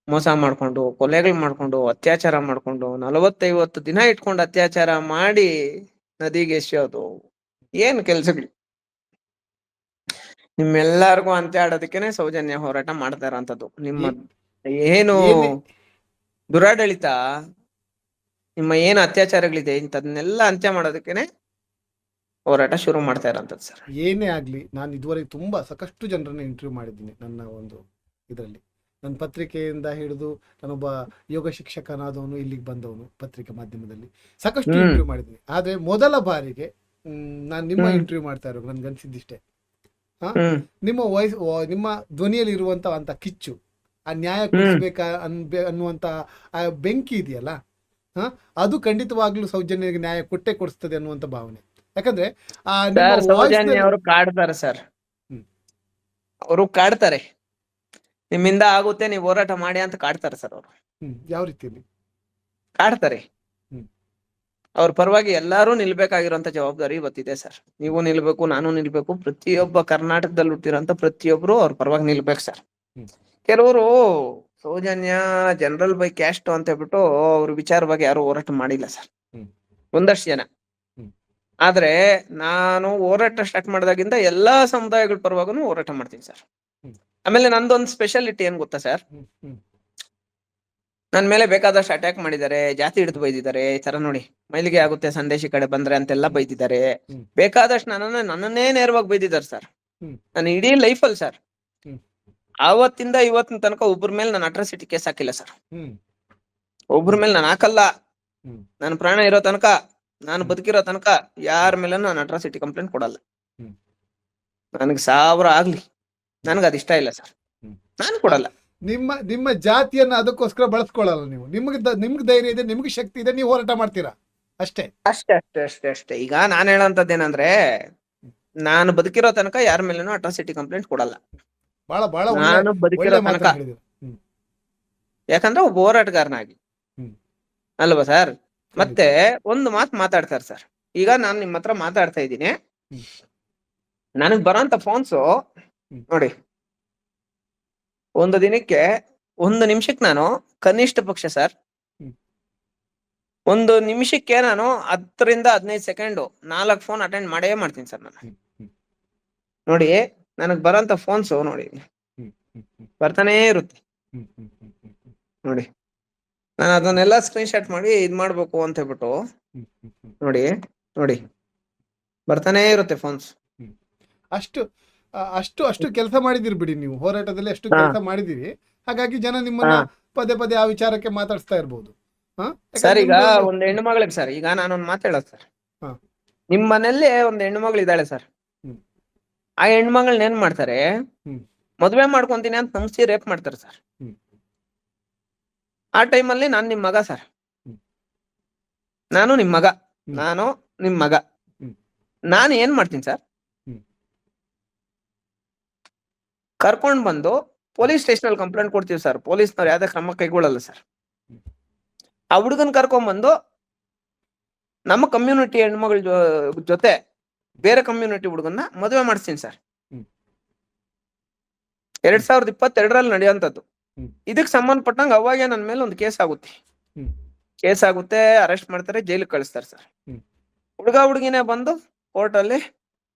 ಮೋಸ ಮಾಡ್ಕೊಂಡು, ಕೊಲೆಗಳು ಮಾಡ್ಕೊಂಡು, ಅತ್ಯಾಚಾರ ಮಾಡ್ಕೊಂಡು, 40-50 ದಿನ ಇಟ್ಕೊಂಡು ಅತ್ಯಾಚಾರ ಮಾಡಿ ನದಿಗೆ ಎಸೆಯೋದು ಏನ್ ಕೆಲ್ಸಗಳು? ನಿಮ್ಮೆಲ್ಲರಿಗೂ ಅಂತ್ಯ ಆಡೋದಕ್ಕೇನೆ ಸೌಜನ್ಯ ಹೋರಾಟ ಮಾಡ್ತಾ ಇರೋಂಥದ್ದು. ನಿಮ್ಮ ಏನು ಏನೇ- ದುರಾಡಳಿತ, ನಿಮ್ಮ ಏನು ಅತ್ಯಾಚಾರಗಳಿದೆ, ಇಂಥದನ್ನೆಲ್ಲ ಅಂತ್ಯ ಮಾಡೋದಕ್ಕೇನೆ ಹೋರಾಟ ಶುರು ಮಾಡ್ತಾ ಇರೋಂಥದ್ದು ಸರ್. ಏನೇ ಆಗ್ಲಿ, ನಾನು ಇದುವರೆಗೆ ತುಂಬಾ ಸಾಕಷ್ಟು ಜನರನ್ನ ಇಂಟರ್ವ್ಯೂ ಮಾಡಿದ್ದೀನಿ ನನ್ನ ಒಂದು ಇದರಲ್ಲಿ. ನನ್ನ ಪತ್ರಿಕೆಯಿಂದ ಹಿಡಿದು ನಾನೊಬ್ಬ ಯೋಗ ಶಿಕ್ಷಕನಾದವನು, ಇಲ್ಲಿಗೆ ಬಂದವನು, ಪತ್ರಿಕೆ ಮಾಧ್ಯಮದಲ್ಲಿ ಸಾಕಷ್ಟು ಇಂಟರ್ವ್ಯೂ ಮಾಡಿದ್ದೀನಿ. ಆದ್ರೆ ಮೊದಲ ಬಾರಿಗೆ ನಾನು ನಿಮ್ಮ ಇಂಟರ್ವ್ಯೂ ಮಾಡ್ತಾ ಇರೋ ನನ್ಗೆ ಅನ್ಸಿದ್ದಿಷ್ಟೇ, ನಿಮ್ಮ ವಾಯ್ಸ್, ನಿಮ್ಮ ಧ್ವನಿಯಲ್ಲಿ ಇರುವಂತ ಅಂತ ಕಿಚ್ಚು, ಆ ನ್ಯಾಯ ಕೊಡಿಸ್ಬೇಕಾ ಅನ್ನುವಂತ ಆ ಬೆಂಕಿ ಇದೆಯಲ್ಲ, ಅದು ಖಂಡಿತವಾಗ್ಲೂ ಸೌಜನ್ಯಗೆ ನ್ಯಾಯ ಕೊಟ್ಟೆ ಕೊಡಿಸ್ತದೆ ಅನ್ನುವಂತ ಭಾವನೆ. ಯಾಕಂದ್ರೆ ಆ ಸೌಜನ್ಯ ಅವರು ಕಾಡ್ತಾರೆ ಸರ್. ಅವರು ಕಾಡ್ತಾರೆ, ನಿಮ್ಮಿಂದ ಆಗುತ್ತೆ, ನೀವು ಹೋರಾಟ ಮಾಡಿ ಅಂತ ಕಾಡ್ತಾರೆ ಸರ್. ಅವರು ಯಾವ ರೀತಿಯಲ್ಲಿ ಕಾಡ್ತಾರೆ? ಅವ್ರ ಪರವಾಗಿ ಎಲ್ಲಾರು ನಿಲ್ಬೇಕಾಗಿರೋಂತ ಜವಾಬ್ದಾರಿ ಇವತ್ತಿದೆ ಸರ್. ನೀವು ನಿಲ್ಬೇಕು, ನಾನು ನಿಲ್ಬೇಕು, ಪ್ರತಿಯೊಬ್ಬ ಕರ್ನಾಟಕದಲ್ಲಿ ಹುಟ್ಟಿರೋಂತ ಪ್ರತಿಯೊಬ್ರು ಅವ್ರ ಪರವಾಗಿ ನಿಲ್ಬೇಕು ಸರ್. ಕೆಲವರು ಸೌಜನ್ಯ ಜನರಲ್ ಬೈ ಕ್ಯಾಸ್ಟ್ ಅಂತ ಹೇಳ್ಬಿಟ್ಟು ಅವ್ರ ವಿಚಾರವಾಗಿ ಯಾರು ಹೋರಾಟ ಮಾಡಿಲ್ಲ ಸರ್, ಒಂದಷ್ಟು ಜನ. ಆದ್ರೆ ನಾನು ಹೋರಾಟ ಸ್ಟಾರ್ಟ್ ಮಾಡಿದಾಗಿಂದ ಎಲ್ಲಾ ಸಮುದಾಯಗಳ ಪರವಾಗೂ ಹೋರಾಟ ಮಾಡ್ತೀನಿ ಸರ್. ಆಮೇಲೆ ನಂದೊಂದು ಸ್ಪೆಷಾಲಿಟಿ ಏನ್ ಗೊತ್ತಾ ಸರ್, ನನ್ ಮೇಲೆ ಬೇಕಾದಷ್ಟು ಅಟ್ಯಾಕ್ ಮಾಡಿದ್ದಾರೆ, ಜಾತಿ ಹಿಡಿದು ಬೈದಿದ್ದಾರೆ. ಈ ತರ ನೋಡಿ, ಮೈಲಿಗೆ ಆಗುತ್ತೆ ಸಂದೇಶಿ ಕಡೆ ಬಂದ್ರೆ ಅಂತೆಲ್ಲ ಬೈದಿದ್ದಾರೆ. ಬೇಕಾದಷ್ಟು ನನ್ನನ್ನೇ ನೇರವಾಗಿ ಬೈದಿದ್ದಾರೆ ಸರ್. ನಾನು ಇಡೀ ಲೈಫಲ್ಲಿ ಸರ್, ಆವತ್ತಿಂದ ಇವತ್ತಿನ ತನಕ ಒಬ್ಬರ ಮೇಲೆ ನಾನು ಅಟ್ರಾಸಿಟಿ ಕೇಸ್ ಹಾಕಿಲ್ಲ ಸರ್. ಒಬ್ಬರ ಮೇಲೆ ನಾನು ಹಾಕಲ್ಲ. ನಾನು ಪ್ರಾಣ ಇರೋ ತನಕ, ನಾನು ಬದುಕಿರೋ ತನಕ ಯಾರ ಮೇಲೆ ನಾನು ಅಟ್ರಾಸಿಟಿ ಕಂಪ್ಲೇಂಟ್ ಕೊಡಲ್ಲ. ನನಗೆ 1000 ಆಗ್ಲಿ, ನನ್ಗೆ ಅದಿಷ್ಟ ಇಲ್ಲ ಸರ್, ನಾನು ಕೊಡಲ್ಲ. ನಿಮ್ಮ ಜಾತಿಯನ್ನ ಅದಕ್ಕೋಸ್ಕರ ಬಳಸ್ಕೊಳ್ಳಲ್ಲ ನೀವು. ನಿಮ್ಗೆ ಧೈರ್ಯ ಇದೆ, ನಿಮ್ಗೆ ಶಕ್ತಿ ಇದೆ, ನೀವು ಹೋರಾಟ ಮಾಡ್ತೀರಾ ಅಷ್ಟೇ. ಅಷ್ಟೇ. ಈಗ ನಾನು ಹೇಳೋಂಥದ್ದೇನಂದ್ರೆ, ನಾನು ಬದುಕಿರೋ ತನಕ ಯಾರ ಮೇಲೇನೂ ಅಟ್ರಾಸಿಟಿ ಕಂಪ್ಲೇಂಟ್ ಕೊಡಲ್ಲ. ಬಹಳ ನಾನು ಬದುಕಿರೋ ತನಕ, ಯಾಕಂದ್ರೆ ಒಬ್ಬ ಹೋರಾಟಗಾರನಾಗಿ, ಅಲ್ವಾ ಸರ್? ಮತ್ತೆ ಒಂದು ಮಾತು ಮಾತಾಡ್ತಾರೆ ಸರ್. ಈಗ ನಾನು ನಿಮ್ಮ ಹತ್ರ ಮಾತಾಡ್ತಾ ಇದ್ದೀನಿ, ನನಗ್ ಬರೋಂತ ಫೋನ್ಸು ನೋಡಿ, ಒಂದು ದಿನಕ್ಕೆ 1 ನಿಮಿಷಕ್ಕೆ ನಾನು ಕನಿಷ್ಠ ಪಕ್ಷ ಸರ್, 1 ನಿಮಿಷಕ್ಕೆ ನಾನು 10 ರಿಂದ 15 ಸೆಕೆಂಡ್ 4 ಫೋನ್ ಅಟೆಂಡ್ ಮಾಡೇ ಮಾಡ್ತೀನಿ ಸರ್ ನಾನು. ನೋಡಿ, ನನಗ್ ಬರೋಂತ ಫೋನ್ಸು ನೋಡಿ ಬರ್ತಾನೇ ಇರುತ್ತೆ ನೋಡಿ. ನಾನು ಅದನ್ನೆಲ್ಲ ಸ್ಕ್ರೀನ್ ಶಾಟ್ ಮಾಡಿ ಇದ್ ಮಾಡ್ಬೇಕು ಅಂತ ಹೇಳ್ಬಿಟ್ಟು ನೋಡಿ ಬರ್ತಾನೇ ಇರುತ್ತೆ ಫೋನ್ಸ್. ಅಷ್ಟು ಕೆಲಸ ಮಾಡಿದಿರಿ ಬಿಡಿ ನೀವು, ಹೋರಾಟದಲ್ಲಿ ಅಷ್ಟು ಕೆಲಸ ಮಾಡಿದಿರಿ. ಹಾಗಾಗಿ ಜನ ನಿಮ್ಮನ್ನ ಪದೇ ಆ ವಿಚಾರಕ್ಕೆ ಮಾತಾಡ್ಸ್ತಾ ಇರ್ಬೋದು. ಸರ್, ಈಗ ಒಂದ್ ಹೆಣ್ಣು ಮಗಳಿಗೆ ಸರ್, ಈಗ ನಾನೊಂದ್ ಮಾತಾಡೋದು ಸರ್, ನಿಮ್ ಮನೇಲಿ ಒಂದ್ ಹೆಣ್ಣು ಮಗಳು ಇದ್ದಾಳೆ ಸರ್. ಆ ಹೆಣ್ಮಗಳನ್ನ ಏನ್ ಮಾಡ್ತಾರೆ, ಮದ್ವೆ ಮಾಡ್ಕೊಂತೀನಿ ಅಂತ ನಂಬಿಸಿ ರೇಪ್ ಮಾಡ್ತಾರೆ ಸರ್. ಆ ಟೈಮಲ್ಲಿ ನಾನ್ ನಿಮ್ ಮಗ ಸರ್, ನಾನು ನಿಮ್ ಮಗ, ನಾನು ನಿಮ್ ಮಗ. ಹ್ಮ್. ನಾನು ಏನ್ ಮಾಡ್ತೀನಿ ಸರ್, ಹ್ಮ್. ಕರ್ಕೊಂಡ್ ಬಂದು ಪೊಲೀಸ್ ಸ್ಟೇಷನ್ ಅಲ್ಲಿ ಕಂಪ್ಲೇಂಟ್ ಕೊಡ್ತೀವಿ ಸರ್. ಪೊಲೀಸ್ನವ್ರು ಯಾವ್ದೇ ಕ್ರಮ ಕೈಗೊಳ್ಳಲ್ಲ ಸರ್. ಹ್ಮ್. ಆ ಹುಡುಗನ್ ಕರ್ಕೊಂಡ್ ಬಂದು ನಮ್ಮ ಕಮ್ಯುನಿಟಿ ಹೆಣ್ಮಗಳ ಜೊತೆ ಬೇರೆ ಕಮ್ಯುನಿಟಿ ಹುಡುಗನ್ನ ಮದುವೆ ಮಾಡಿಸ್ತೀನಿ ಸರ್. ಹ್ಮ್. 2022ರಲ್ಲಿ ನಡೆಯುವಂಥದ್ದು. ಹ್ಮ್. ಇದಕ್ ಸಂಬಂಧಪಟ್ಟಂಗ ಅವಾಗೆ ನನ್ನ ಮೇಲೆ ಒಂದು ಕೇಸ್ ಆಗುತ್ತೆ. ಹ್ಮ್. ಕೇಸ್ ಆಗುತ್ತೆ, ಅರೆಸ್ಟ್ ಮಾಡ್ತಾರೆ, ಜೈಲಿಗೆ ಕಳಿಸ್ತಾರೆ ಸರ್. ಹ್ಮ್. ಹುಡುಗ ಹುಡುಗಿನೇ ಬಂದು ಕೋರ್ಟ್ ಅಲ್ಲಿ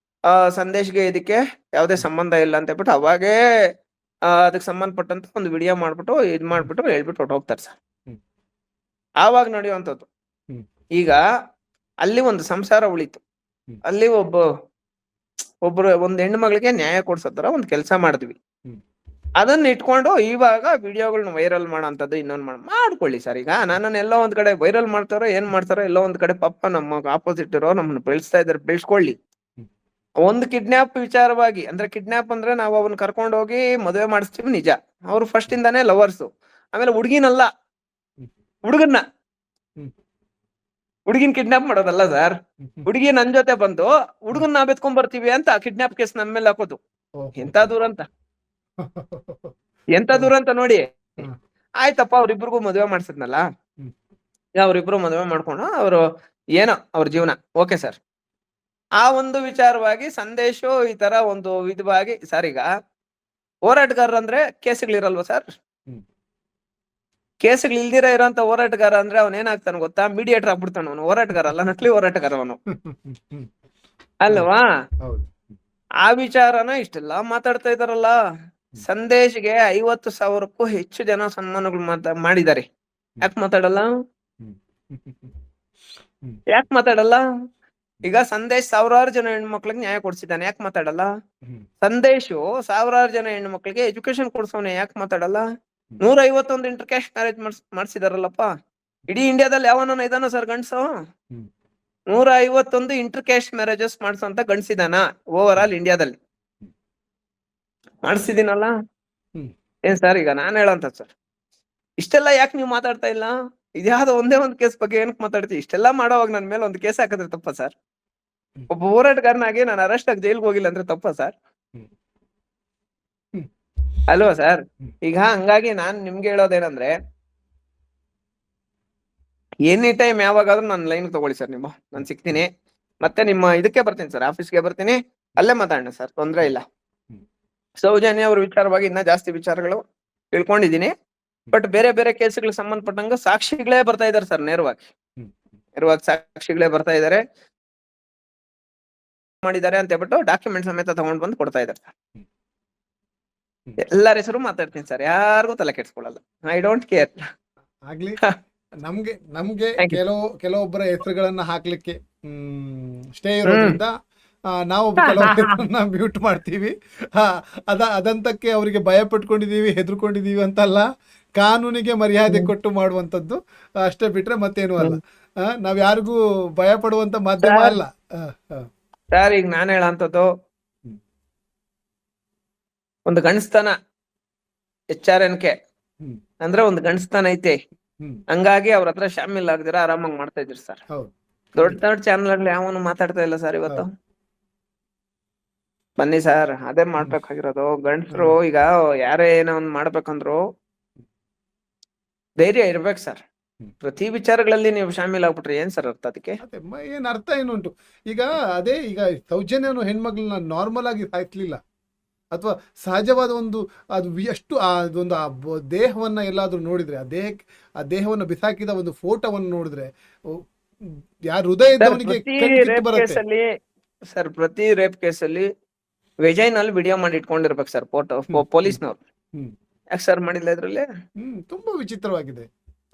ಸಂದೇಶ್ಗೆ ಇದಕ್ಕೆ ಯಾವುದೇ ಸಂಬಂಧ ಇಲ್ಲ ಅಂತ ಹೇಳ್ಬಿಟ್ಟು ಅವಾಗೇ ಅದಕ್ಕೆ ಸಂಬಂಧಪಟ್ಟಂತ ಒಂದು ವಿಡಿಯೋ ಮಾಡ್ಬಿಟ್ಟು ಇದ್ ಮಾಡ್ಬಿಟ್ಟು ಹೇಳ್ಬಿಟ್ಟು ಹೊರಟೋಗ್ತಾರೆ ಸರ್. ಹ್ಮ್. ಆವಾಗ ನಡೆಯುವಂಥದ್ದು. ಹ್ಮ್. ಈಗ ಅಲ್ಲಿ ಒಂದು ಸಂಸಾರ ಉಳಿತು. ಹ್ಮ್. ಅಲ್ಲಿ ಒಬ್ರು ಒಂದ್ ಹೆಣ್ಣು ಮಗಳಿಗೆ ನ್ಯಾಯ ಕೊಡ್ಸೋ ತರ ಒಂದ್ ಕೆಲಸ ಮಾಡಿದ್ವಿ. ಹ್ಮ್. ಅದನ್ನ ಇಟ್ಕೊಂಡು ಇವಾಗ ವಿಡಿಯೋಗಳನ್ನ ವೈರಲ್ ಮಾಡೋಂಥದ್ದು ಇನ್ನೊಂದ್ ಮಾಡ್ಕೊಳ್ಳಿ ಸರ್. ಈಗ ನನ್ನನ್ನ ಎಲ್ಲೋ ಒಂದ್ ಕಡೆ ವೈರಲ್ ಮಾಡ್ತಾರೋ ಏನ್ ಮಾಡ್ತಾರೋ, ಎಲ್ಲೋ ಒಂದ್ ಕಡೆ ಪಾಪ ನಮ್ಮ ಆಪೋಸಿಟ್ ಇರೋ ನಮ್ಮನ್ನ ಬೆಳೆಸ್ತಾ ಇದಾರೆ, ಬೆಳೆಸ್ಕೊಳ್ಳಿ. ಹ್ಮ್. ಒಂದು ಕಿಡ್ನಾಪ್ ವಿಚಾರವಾಗಿ, ಅಂದ್ರೆ ಕಿಡ್ನಾಪ್ ಅಂದ್ರೆ ನಾವು ಅವನ್ನ ಕರ್ಕೊಂಡು ಹೋಗಿ ಮದುವೆ ಮಾಡಿಸ್ತೀವಿ ನಿಜ. ಅವ್ರು ಫಸ್ಟ್ ಇಂದಾನೇ ಲವರ್ಸ್. ಆಮೇಲೆ ಹುಡುಗಿನಲ್ಲ, ಹ್ಮ್. ಹುಡುಗನ್ನ ಹ್ಮ್. ಹುಡುಗಿನ ಕಿಡ್ನಾಪ್ ಮಾಡೋದಲ್ಲ ಸರ್. ಹ್ಮ್. ಹ್ಮ್. ಹುಡುಗಿ ನನ್ ಜೊತೆ ಬಂದು ಹುಡುಗನ್ ನಾವ್ ಎತ್ಕೊಂಡ್ ಬರ್ತೀವಿ ಅಂತ ಕಿಡ್ನಾಪ್ ಕೇಸ್ ನನ್ ಮೇಲೆ ಹಾಕೋದು. ಓಹೋ. ಎಂತ ದುರಂತ, ಎಂತ ದುರಂತ ನೋಡಿ. ಹ್ಮ್. ಆಯ್ತಪ್ಪ, ಅವ್ರಿಬ್ರಿಗೂ ಮದುವೆ ಮಾಡ್ಸಿದ್ನಲ್ಲ, ಹ್ಮ್. ಅವ್ರಿಬ್ರು ಮದುವೆ ಮಾಡ್ಕೊಂಡು ಅವರು ಏನೋ ಅವ್ರ ಜೀವನ ಓಕೆ ಸರ್. ಆ ಒಂದು ವಿಚಾರವಾಗಿ ಸಂದೇಶು ಈ ತರ ಒಂದು ವಿಧವಾಗಿ ಸರ್, ಈಗ ಹೋರಾಟಗಾರರಂದ್ರೆ ಕೇಸ್ಗಳಿರಲ್ವಾ ಸರ್? ಹ್ಮ್. ಕೇಸ್ಗಳು ಇಲ್ದಿರ ಇರೋಂತ ಹೋರಾಟಗಾರ ಅಂದ್ರೆ ಅವ್ನ ಏನಾಗ್ತಾನೆ ಗೊತ್ತಾ? ಮೀಡಿಯೇಟರ್ ಆಗ್ಬಿಡ್ತಾನ. ಅವನು ಹೋರಾಟಗಾರ ಅಲ್ಲ, ನಕಲಿ ಹೋರಾಟಗಾರ ಅವನು, ಹ್ಮ್. ಅಲ್ವಾ? ಹೌದು. ಆ ವಿಚಾರನ ಇಷ್ಟೆಲ್ಲ ಮಾತಾಡ್ತಾ ಇದಾರಲ್ಲ. ಸಂದೇಶ್ಗೆ 50,000ಕ್ಕೂ ಹೆಚ್ಚು ಜನ ಸನ್ಮಾನಗಳು ಮಾಡಿದ್ದಾರೆ. ಯಾಕೆ ಮಾತಾಡಲ್ಲ? ಹ್ಮ್. ಹ್ಮ್. ಯಾಕೆ ಮಾತಾಡಲ್ಲ? ಈಗ ಸಂದೇಶ್ ಸಾವಿರಾರು ಜನ ಹೆಣ್ಮಕ್ಳಿಗೆ ನ್ಯಾಯ ಕೊಡ್ಸಿದ್ದಾನೆ, ಯಾಕೆ ಮಾತಾಡಲ್ಲ? ಹ್ಮ್. ಸಂದೇಶು ಸಾವಿರಾರು ಜನ ಹೆಣ್ಮಕ್ಳಿಗೆ ಎಜುಕೇಶನ್ ಕೊಡ್ಸೋನೆ, ಯಾಕೆ ಮಾತಾಡಲ್ಲ? 151 ಇಂಟರ್ ಕ್ಯಾಸ್ಟ್ ಮ್ಯಾರೇಜ್ ಮಾಡ್ಸಿದಾರಲ್ಲಪ್ಪ. ಇಡೀ ಇಂಡಿಯಾದಲ್ಲಿ ಯಾವನ ಇದಾನ ಸರ್ ಗಂಡ್ಸು? ಹ್ಮ್. 151 ಇಂಟರ್ ಕ್ಯಾಸ್ಟ್ ಮ್ಯಾರೇಜಸ್ ಮಾಡ್ಸೋಂತ ಗಂಡ್ಸಿದಾನ ಓವರ್ ಆಲ್ ಇಂಡಿಯಾದಲ್ಲಿ? ಮಾಡಿಸಿದೀನಲ್ಲ. ಹ್ಮ್. ಏನ್ ಸರ್, ಈಗ ನಾನ್ ಹೇಳಂತ ಸರ್, ಇಷ್ಟೆಲ್ಲ ಯಾಕೆ ನೀವು ಮಾತಾಡ್ತಾ ಇಲ್ಲ? ಇದ್ಯಾವ್ದೋ ಒಂದೇ ಒಂದ್ ಕೇಸ್ ಬಗ್ಗೆ ಏನಕ್ಕೆ ಮಾತಾಡ್ತೀವಿ? ಇಷ್ಟೆಲ್ಲ ಮಾಡೋವಾಗ ನನ್ ಮೇಲೆ ಒಂದು ಕೇಸ್ ಹಾಕಿದ್ರೆ ತಪ್ಪ ಸರ್? ಒಬ್ಬ ಹೋರಾಟಗಾರನಾಗಿ ನಾನು ಅರೆಸ್ಟ್ ಆಗಿ ಜೈಲ್ಗೆ ಹೋಗಿಲ್ಲ ಅಂದ್ರೆ ತಪ್ಪ ಸರ್? ಹ್ಮ್. ಹ್ಮ್. ಅಲ್ವಾ ಸರ್? ಹ್ಮ್. ಈಗ ಹಂಗಾಗಿ ನಾನ್ ನಿಮ್ಗೆ ಹೇಳೋದೇನಂದ್ರೆ, ಎನಿ ಟೈಮ್ ಯಾವಾಗಾದ್ರೂ ನನ್ನ ಲೈನ್ ತಗೊಳ್ಳಿ ಸರ್. ನಾನು ಸಿಗ್ತೀನಿ, ಮತ್ತೆ ನಿಮ್ಮ ಇದಕ್ಕೆ ಬರ್ತೀನಿ ಸರ್, ಆಫೀಸ್ಗೆ ಬರ್ತೀನಿ, ಅಲ್ಲೇ ಮಾತಾಡೋಣ ಸರ್, ತೊಂದ್ರೆ ಇಲ್ಲ. ಹ್ಮ್. ಸೌಜನ್ಯ ಅವ್ರ ವಿಚಾರವಾಗಿ ಇನ್ನ ಜಾಸ್ತಿ ವಿಚಾರಗಳು ತಿಳ್ಕೊಂಡಿದೀನಿ. ಬಟ್ ಬೇರೆ ಬೇರೆ ಕೇಸ್ಗಳಿಗೆ ಸಂಬಂಧಪಟ್ಟಂಗ ಸಾಕ್ಷಿಗಳೇ ಬರ್ತಾ ಇದಾರೆ ಸರ್, ನೇರವಾಗಿ ಹ್ಮ್. ಸಾಕ್ಷಿಗಳೇ ಬರ್ತಾ ಇದಾರೆ, ಮಾಡಿದ್ದಾರೆ ಅಂತ ಹೇಳ್ಬಿಟ್ಟು ಡಾಕ್ಯುಮೆಂಟ್ ಸಮೇತ ತಗೊಂಡ್ ಬಂದು ಕೊಡ್ತಾ ಇದಾರೆ ಸರ್. ಹ್ಮ್. ಎಲ್ಲರ ಹೆಸರು ಮಾತಾಡ್ತೀನಿ ಸರ್, ಯಾರಿಗೂ ತಲೆ ಕೆಡ್ಸ್ಕೊಳ್ಳಲ್ಲ. I don't care. ಆಗ್ಲಿ. ನಮ್ಗೆ ನಮ್ಗೆ Thank you. ಕೆಲವೊಬ್ಬರ ಹೆಸರುಗಳನ್ನ ಹಾಕ್ಲಿಕ್ಕೆ ಸ್ಟೇ ಇರೋದ್ರಿಂದ ನಾವು ಕೆಲವೊಬ್ಬರ ಹೆಸರನ್ನ ಮ್ಯೂಟ್ ಮಾಡ್ತೀವಿ. ಅದಂತಕ್ಕೆ ಅವರಿಗೆ ಭಯ ಪಟ್ಕೊಂಡಿದೀವಿ, ಹೆದರ್ಕೊಂಡಿದೀವಿ ಅಂತಲ್ಲ, ಕಾನೂನಿಗೆ ಮರ್ಯಾದೆ ಕೊಟ್ಟು ಮಾಡುವಂತದ್ದು ಅಷ್ಟೇ, ಬಿಟ್ರೆ ಮತ್ತೇನು ಅಲ್ಲ. ನಾವ್ ಯಾರಿಗೂ ಭಯ ಪಡುವಂತ ಮಾಧ್ಯಮ ಅಲ್ಲ. ಸರ್, ಈಗ ನಾನು ಹೇಳಂತದ್ದು ಒಂದು ಗಂಡಸ್ತನ HRNK ಹ್ಮ್. ಅಂದ್ರೆ ಒಂದು ಗಂಡಸ್ತನ ಐತೆ. ಹ್ಮ್. ಹಂಗಾಗಿ ಅವ್ರ ಹತ್ರ ಶಾಮಿಲ್ ಆಗದಿರ ಆರಾಮಾಗಿ ಮಾಡ್ತಾ ಇದ್ರಿ ಸರ್. ಹೌದು. ದೊಡ್ಡ ದೊಡ್ಡ ಚಾನಲ್ ಅಲ್ಲಿ ಯಾವನು ಮಾತಾಡ್ತಾ ಇಲ್ಲ ಸರ್ ಇವತ್ತು. ಹೌದು. ಬನ್ನಿ ಸರ್, ಅದೇ ಮಾಡ್ಬೇಕಾಗಿರೋದು. ಗಂಡಸರು ಈಗ ಯಾರೇ ಏನೋ ಒಂದ್ ಮಾಡ್ಬೇಕಂದ್ರು ಧೈರ್ಯ ಇರ್ಬೇಕು ಸರ್. ಪ್ರತಿ ವಿಚಾರಗಳಲ್ಲಿ ನೀವು ಶಾಮಿಲ್ ಆಗ್ಬಿಟ್ರಿ ಏನ್ ಸರ್ ಅರ್ಥ ಅದಕ್ಕೆ? ಅದೇ ಏನ್ ಅರ್ಥ ಏನುಂಟು? ಈಗ ಅದೇ, ಈಗ ಸೌಜನ್ಯನು ಹೆಣ್ಮಗಳನ್ನ ನಾರ್ಮಲ್ ಆಗಿ ಸಾಯಿಸ್ಲಿಲ್ಲ, ಅಥವಾ ಸಹಜವಾದ ಒಂದು ಅದು ಎಷ್ಟು ಅದೊಂದು ದೇಹವನ್ನ ಎಲ್ಲಾದ್ರೂ ನೋಡಿದ್ರೆ, ಆ ದೇಹವನ್ನು ಬಿಸಾಕಿದ ಒಂದು ಫೋಟೋವನ್ನು ನೋಡಿದ್ರೆ ಯಾರ ಹೃದಯ ಇದ್ದವನಿಗೆ ಬರುತ್ತೆ ಸರ್. ಪ್ರತಿ ರೇಪ್ ಕೇಸಲ್ಲಿ ವೆಜೈನಲ್ಲಿ ವಿಡಿಯೋ ಮಾಡಿ ಇಟ್ಕೊಂಡಿರ್ಬೇಕು ಸರ್ ಫೋಟೋ, ಪೊಲೀಸ್ನವ್ರು. ಯಾಕೆ ಸರ್ ಮಾಡಿಲ್ಲ ಇದ್ರಲ್ಲಿ? ತುಂಬಾ ವಿಚಿತ್ರವಾಗಿದೆ,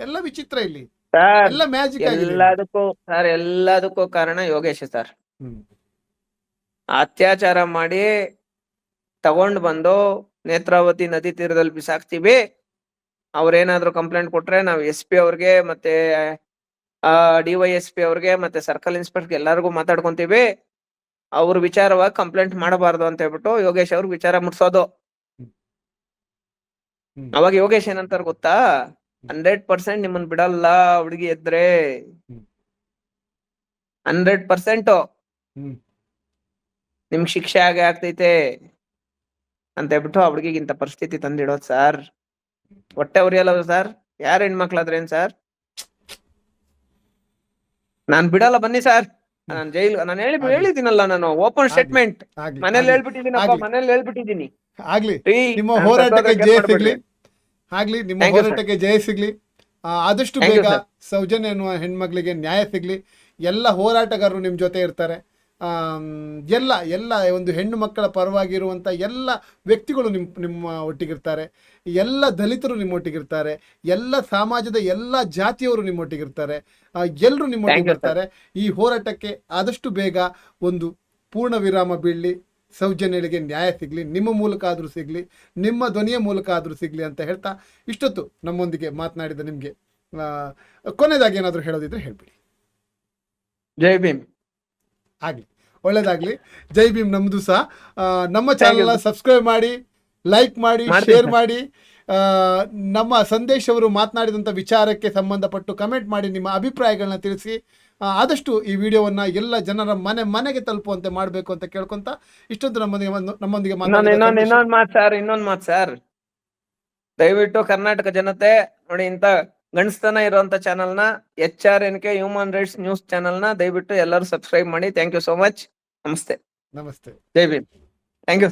ಎಲ್ಲ ವಿಚಿತ್ರ ಇಲ್ಲಿ, ಸರ್. ಎಲ್ಲ ಮ್ಯಾಜಿಕ್ ಆಗಿದೆ. ಎಲ್ಲದಕ್ಕೂ ಕಾರಣ ಯೋಗೇಶ್ ಸರ್. ಅತ್ಯಾಚಾರ ಮಾಡಿ ತಗೊಂಡ್ ಬಂದು ನೇತ್ರಾವತಿ ನದಿ ತೀರದಲ್ಲಿ ಬಿಸಾಕ್ತಿವಿ. ಅವ್ರೇನಾದ್ರು ಕಂಪ್ಲೇಂಟ್ ಕೊಟ್ರೆ ನಾವು SP ಅವ್ರಿಗೆ, ಮತ್ತೆ DYSP ಅವ್ರಿಗೆ, ಮತ್ತೆ ಸರ್ಕಲ್ ಇನ್ಸ್ಪೆಕ್ಟರ್ ಎಲ್ಲರಿಗೂ ಮಾತಾಡ್ಕೊಂತೀವಿ. ಅವ್ರ ವಿಚಾರವಾಗಿ ಕಂಪ್ಲೇಂಟ್ ಮಾಡಬಾರ್ದು ಅಂತ ಹೇಳ್ಬಿಟ್ಟು ಯೋಗೇಶ್ ಅವ್ರಿಗೆ ವಿಚಾರ ಮುಟ್ಸೋದು. ಅವಾಗ ಯೋಗೇಶ್ ಏನಂತಾರ ಗೊತ್ತಾ? 100% ನಿಮ್ಮನ್ ಬಿಡಲ್ಲ ಹುಡುಗಿ ಎದ್ರೆ. 100% ಹ್ಮ್ ನಿಮ್ಗ್ ಶಿಕ್ಷೆ ಆಗೇ ಆಗ್ತೈತೆ ಅಂತ ಹೇಳ್ಬಿಟ್ಟು ಆ ಹುಡುಗಿಗೆ ಇಂಥ ಪರಿಸ್ಥಿತಿ ತಂದಿಡೋದು ಸರ್. ಹೊಟ್ಟೆ ಉರಿಯಲ್ಲ ಸರ್, ಯಾರ ಹೆಣ್ಮಕ್ಳಾದ್ರೇನ್ ಸರ್? ನಾನ್ ಬಿಡಲ್ಲ ಬನ್ನಿ ಸರ್. ನಾನ್ ನಾನು ಆಗ್ಲಿ. ಹೇಳಿದ್ದೀನಲ್ಲ, ನಾನು ಓಪನ್ ಆಗ್ಲಿ ಸ್ಟೇಟ್ಮೆಂಟ್ ಆಗ್ಲಿ ಮನೇಲಿ ಆಗ್ಲಿ ಹೇಳ್ಬಿಟ್ಟಿದ್ದೀನಪ್ಪ, ಆಗ್ಲಿ ಮನೇಲಿ ಹೇಳ್ಬಿಟ್ಟಿದ್ದೀನಿ. ಆಗ್ಲಿ ರೀ, ನಿಮ್ಮ ನಾನ್ ಹೋರಾಟಕ್ಕೆ ಸತ್ತೋದ್ರೆ ಜಯ ಕೇರ್ ಸಿಗ್ಲಿ. ಮಾಡ್ಬೇಡ್ರಿ. ಆಗ್ಲಿ ನಿಮ್ಮ Thank you, sir. ಹೋರಾಟಕ್ಕೆ ಜಯ ಸಿಗ್ಲಿ. ಆದಷ್ಟು Thank you, ಬೇಗ sir. ಸೌಜನ್ಯ ಅನ್ನುವ ಹೆಣ್ಮಕ್ಳಿಗೆ ನ್ಯಾಯ ಸಿಗ್ಲಿ. ಎಲ್ಲ ಹೋರಾಟಗಾರರು ನಿಮ್ಮ ಜೊತೆ ಇರ್ತಾರೆ. ಎಲ್ಲ ಎಲ್ಲ ಒಂದು ಹೆಣ್ಣು ಮಕ್ಕಳ ಪರವಾಗಿರುವಂಥ ಎಲ್ಲ ವ್ಯಕ್ತಿಗಳು ನಿಮ್ಮ ಒಟ್ಟಿಗಿರ್ತಾರೆ. ಎಲ್ಲ ದಲಿತರು ನಿಮ್ಮೊಟ್ಟಿಗಿರ್ತಾರೆ. ಎಲ್ಲ ಸಮಾಜದ ಎಲ್ಲ ಜಾತಿಯವರು ನಿಮ್ಮೊಟ್ಟಿಗಿರ್ತಾರೆ. ಎಲ್ಲರೂ ನಿಮ್ಮೊಟ್ಟಿಗೆ Thank you, sir. ಬರ್ತಾರೆ. ಈ ಹೋರಾಟಕ್ಕೆ ಆದಷ್ಟು ಬೇಗ ಒಂದು ಪೂರ್ಣ ವಿರಾಮ ಬೀಳಲಿ. ಸೌಜನ್ಯಳಿಗೆ ನ್ಯಾಯ ಸಿಗಲಿ, ನಿಮ್ಮ ಮೂಲಕ ಆದರೂ ಸಿಗಲಿ, ನಿಮ್ಮ ಧ್ವನಿಯ ಮೂಲಕ ಆದರೂ ಸಿಗಲಿ ಅಂತ ಹೇಳ್ತಾ ಇಷ್ಟೊತ್ತು ನಮ್ಮೊಂದಿಗೆ ಮಾತನಾಡಿದ ನಿಮಗೆ ಕೊನೆಯದಾಗಿ ಏನಾದರೂ ಹೇಳೋದಿದ್ರೆ ಹೇಳ್ಬಿಡಿ. ಜೈ ಭೀಮ್. ಆಗಲಿ, ಒಳ್ಳೇದಾಗಲಿ. ಜೈ ಭೀಮ್. ನಮ್ಮದು ಸಹ ನಮ್ಮ Thank you, ಚಾನಲ್ನ sir. ಸಬ್ಸ್ಕ್ರೈಬ್ ಮಾಡಿ, ಲೈಕ್ ಮಾಡಿ, ಮಾಡ್ತೀನಿ, ಶೇರ್ sir. ಮಾಡಿ. ನಮ್ಮ ಸಂದೇಶ್ ಅವರು ಮಾತನಾಡಿದಂಥ ವಿಚಾರಕ್ಕೆ ಸಂಬಂಧಪಟ್ಟು ಕಮೆಂಟ್ ಮಾಡಿ ನಿಮ್ಮ ಅಭಿಪ್ರಾಯಗಳನ್ನ ತಿಳಿಸಿ. ಆದಷ್ಟು ಈ ವಿಡಿಯೋವನ್ನು ಎಲ್ಲ ಜನರ ಮನೆಗೆ ತಲುಪುವಂತೆ ಮಾಡಬೇಕು ಅಂತ ಕೇಳ್ಕೊಂತ ಇಷ್ಟೊಂದು ನಮ್ಮೊಂದಿಗೆ ಇನ್ನೊಂದ್ ಮಾತು ಸರ್, ದಯವಿಟ್ಟು ಕರ್ನಾಟಕ ಜನತೆ ನೋಡಿ, ಇಂತ ಗಂಡಸ್ತನ ಇರುವಂತ ಚಾನಲ್ನ HRNK ಹ್ಯೂಮನ್ ರೈಟ್ಸ್ ನ್ಯೂಸ್ ಚಾನಲ್ನ ದಯವಿಟ್ಟು ಎಲ್ಲರೂ ಸಬ್ಸ್ಕ್ರೈಬ್ ಮಾಡಿ. Thank you so much. ನಮಸ್ತೆ. ನಮಸ್ತೆ. ಜೈ ಭೀಮ್. Thank you.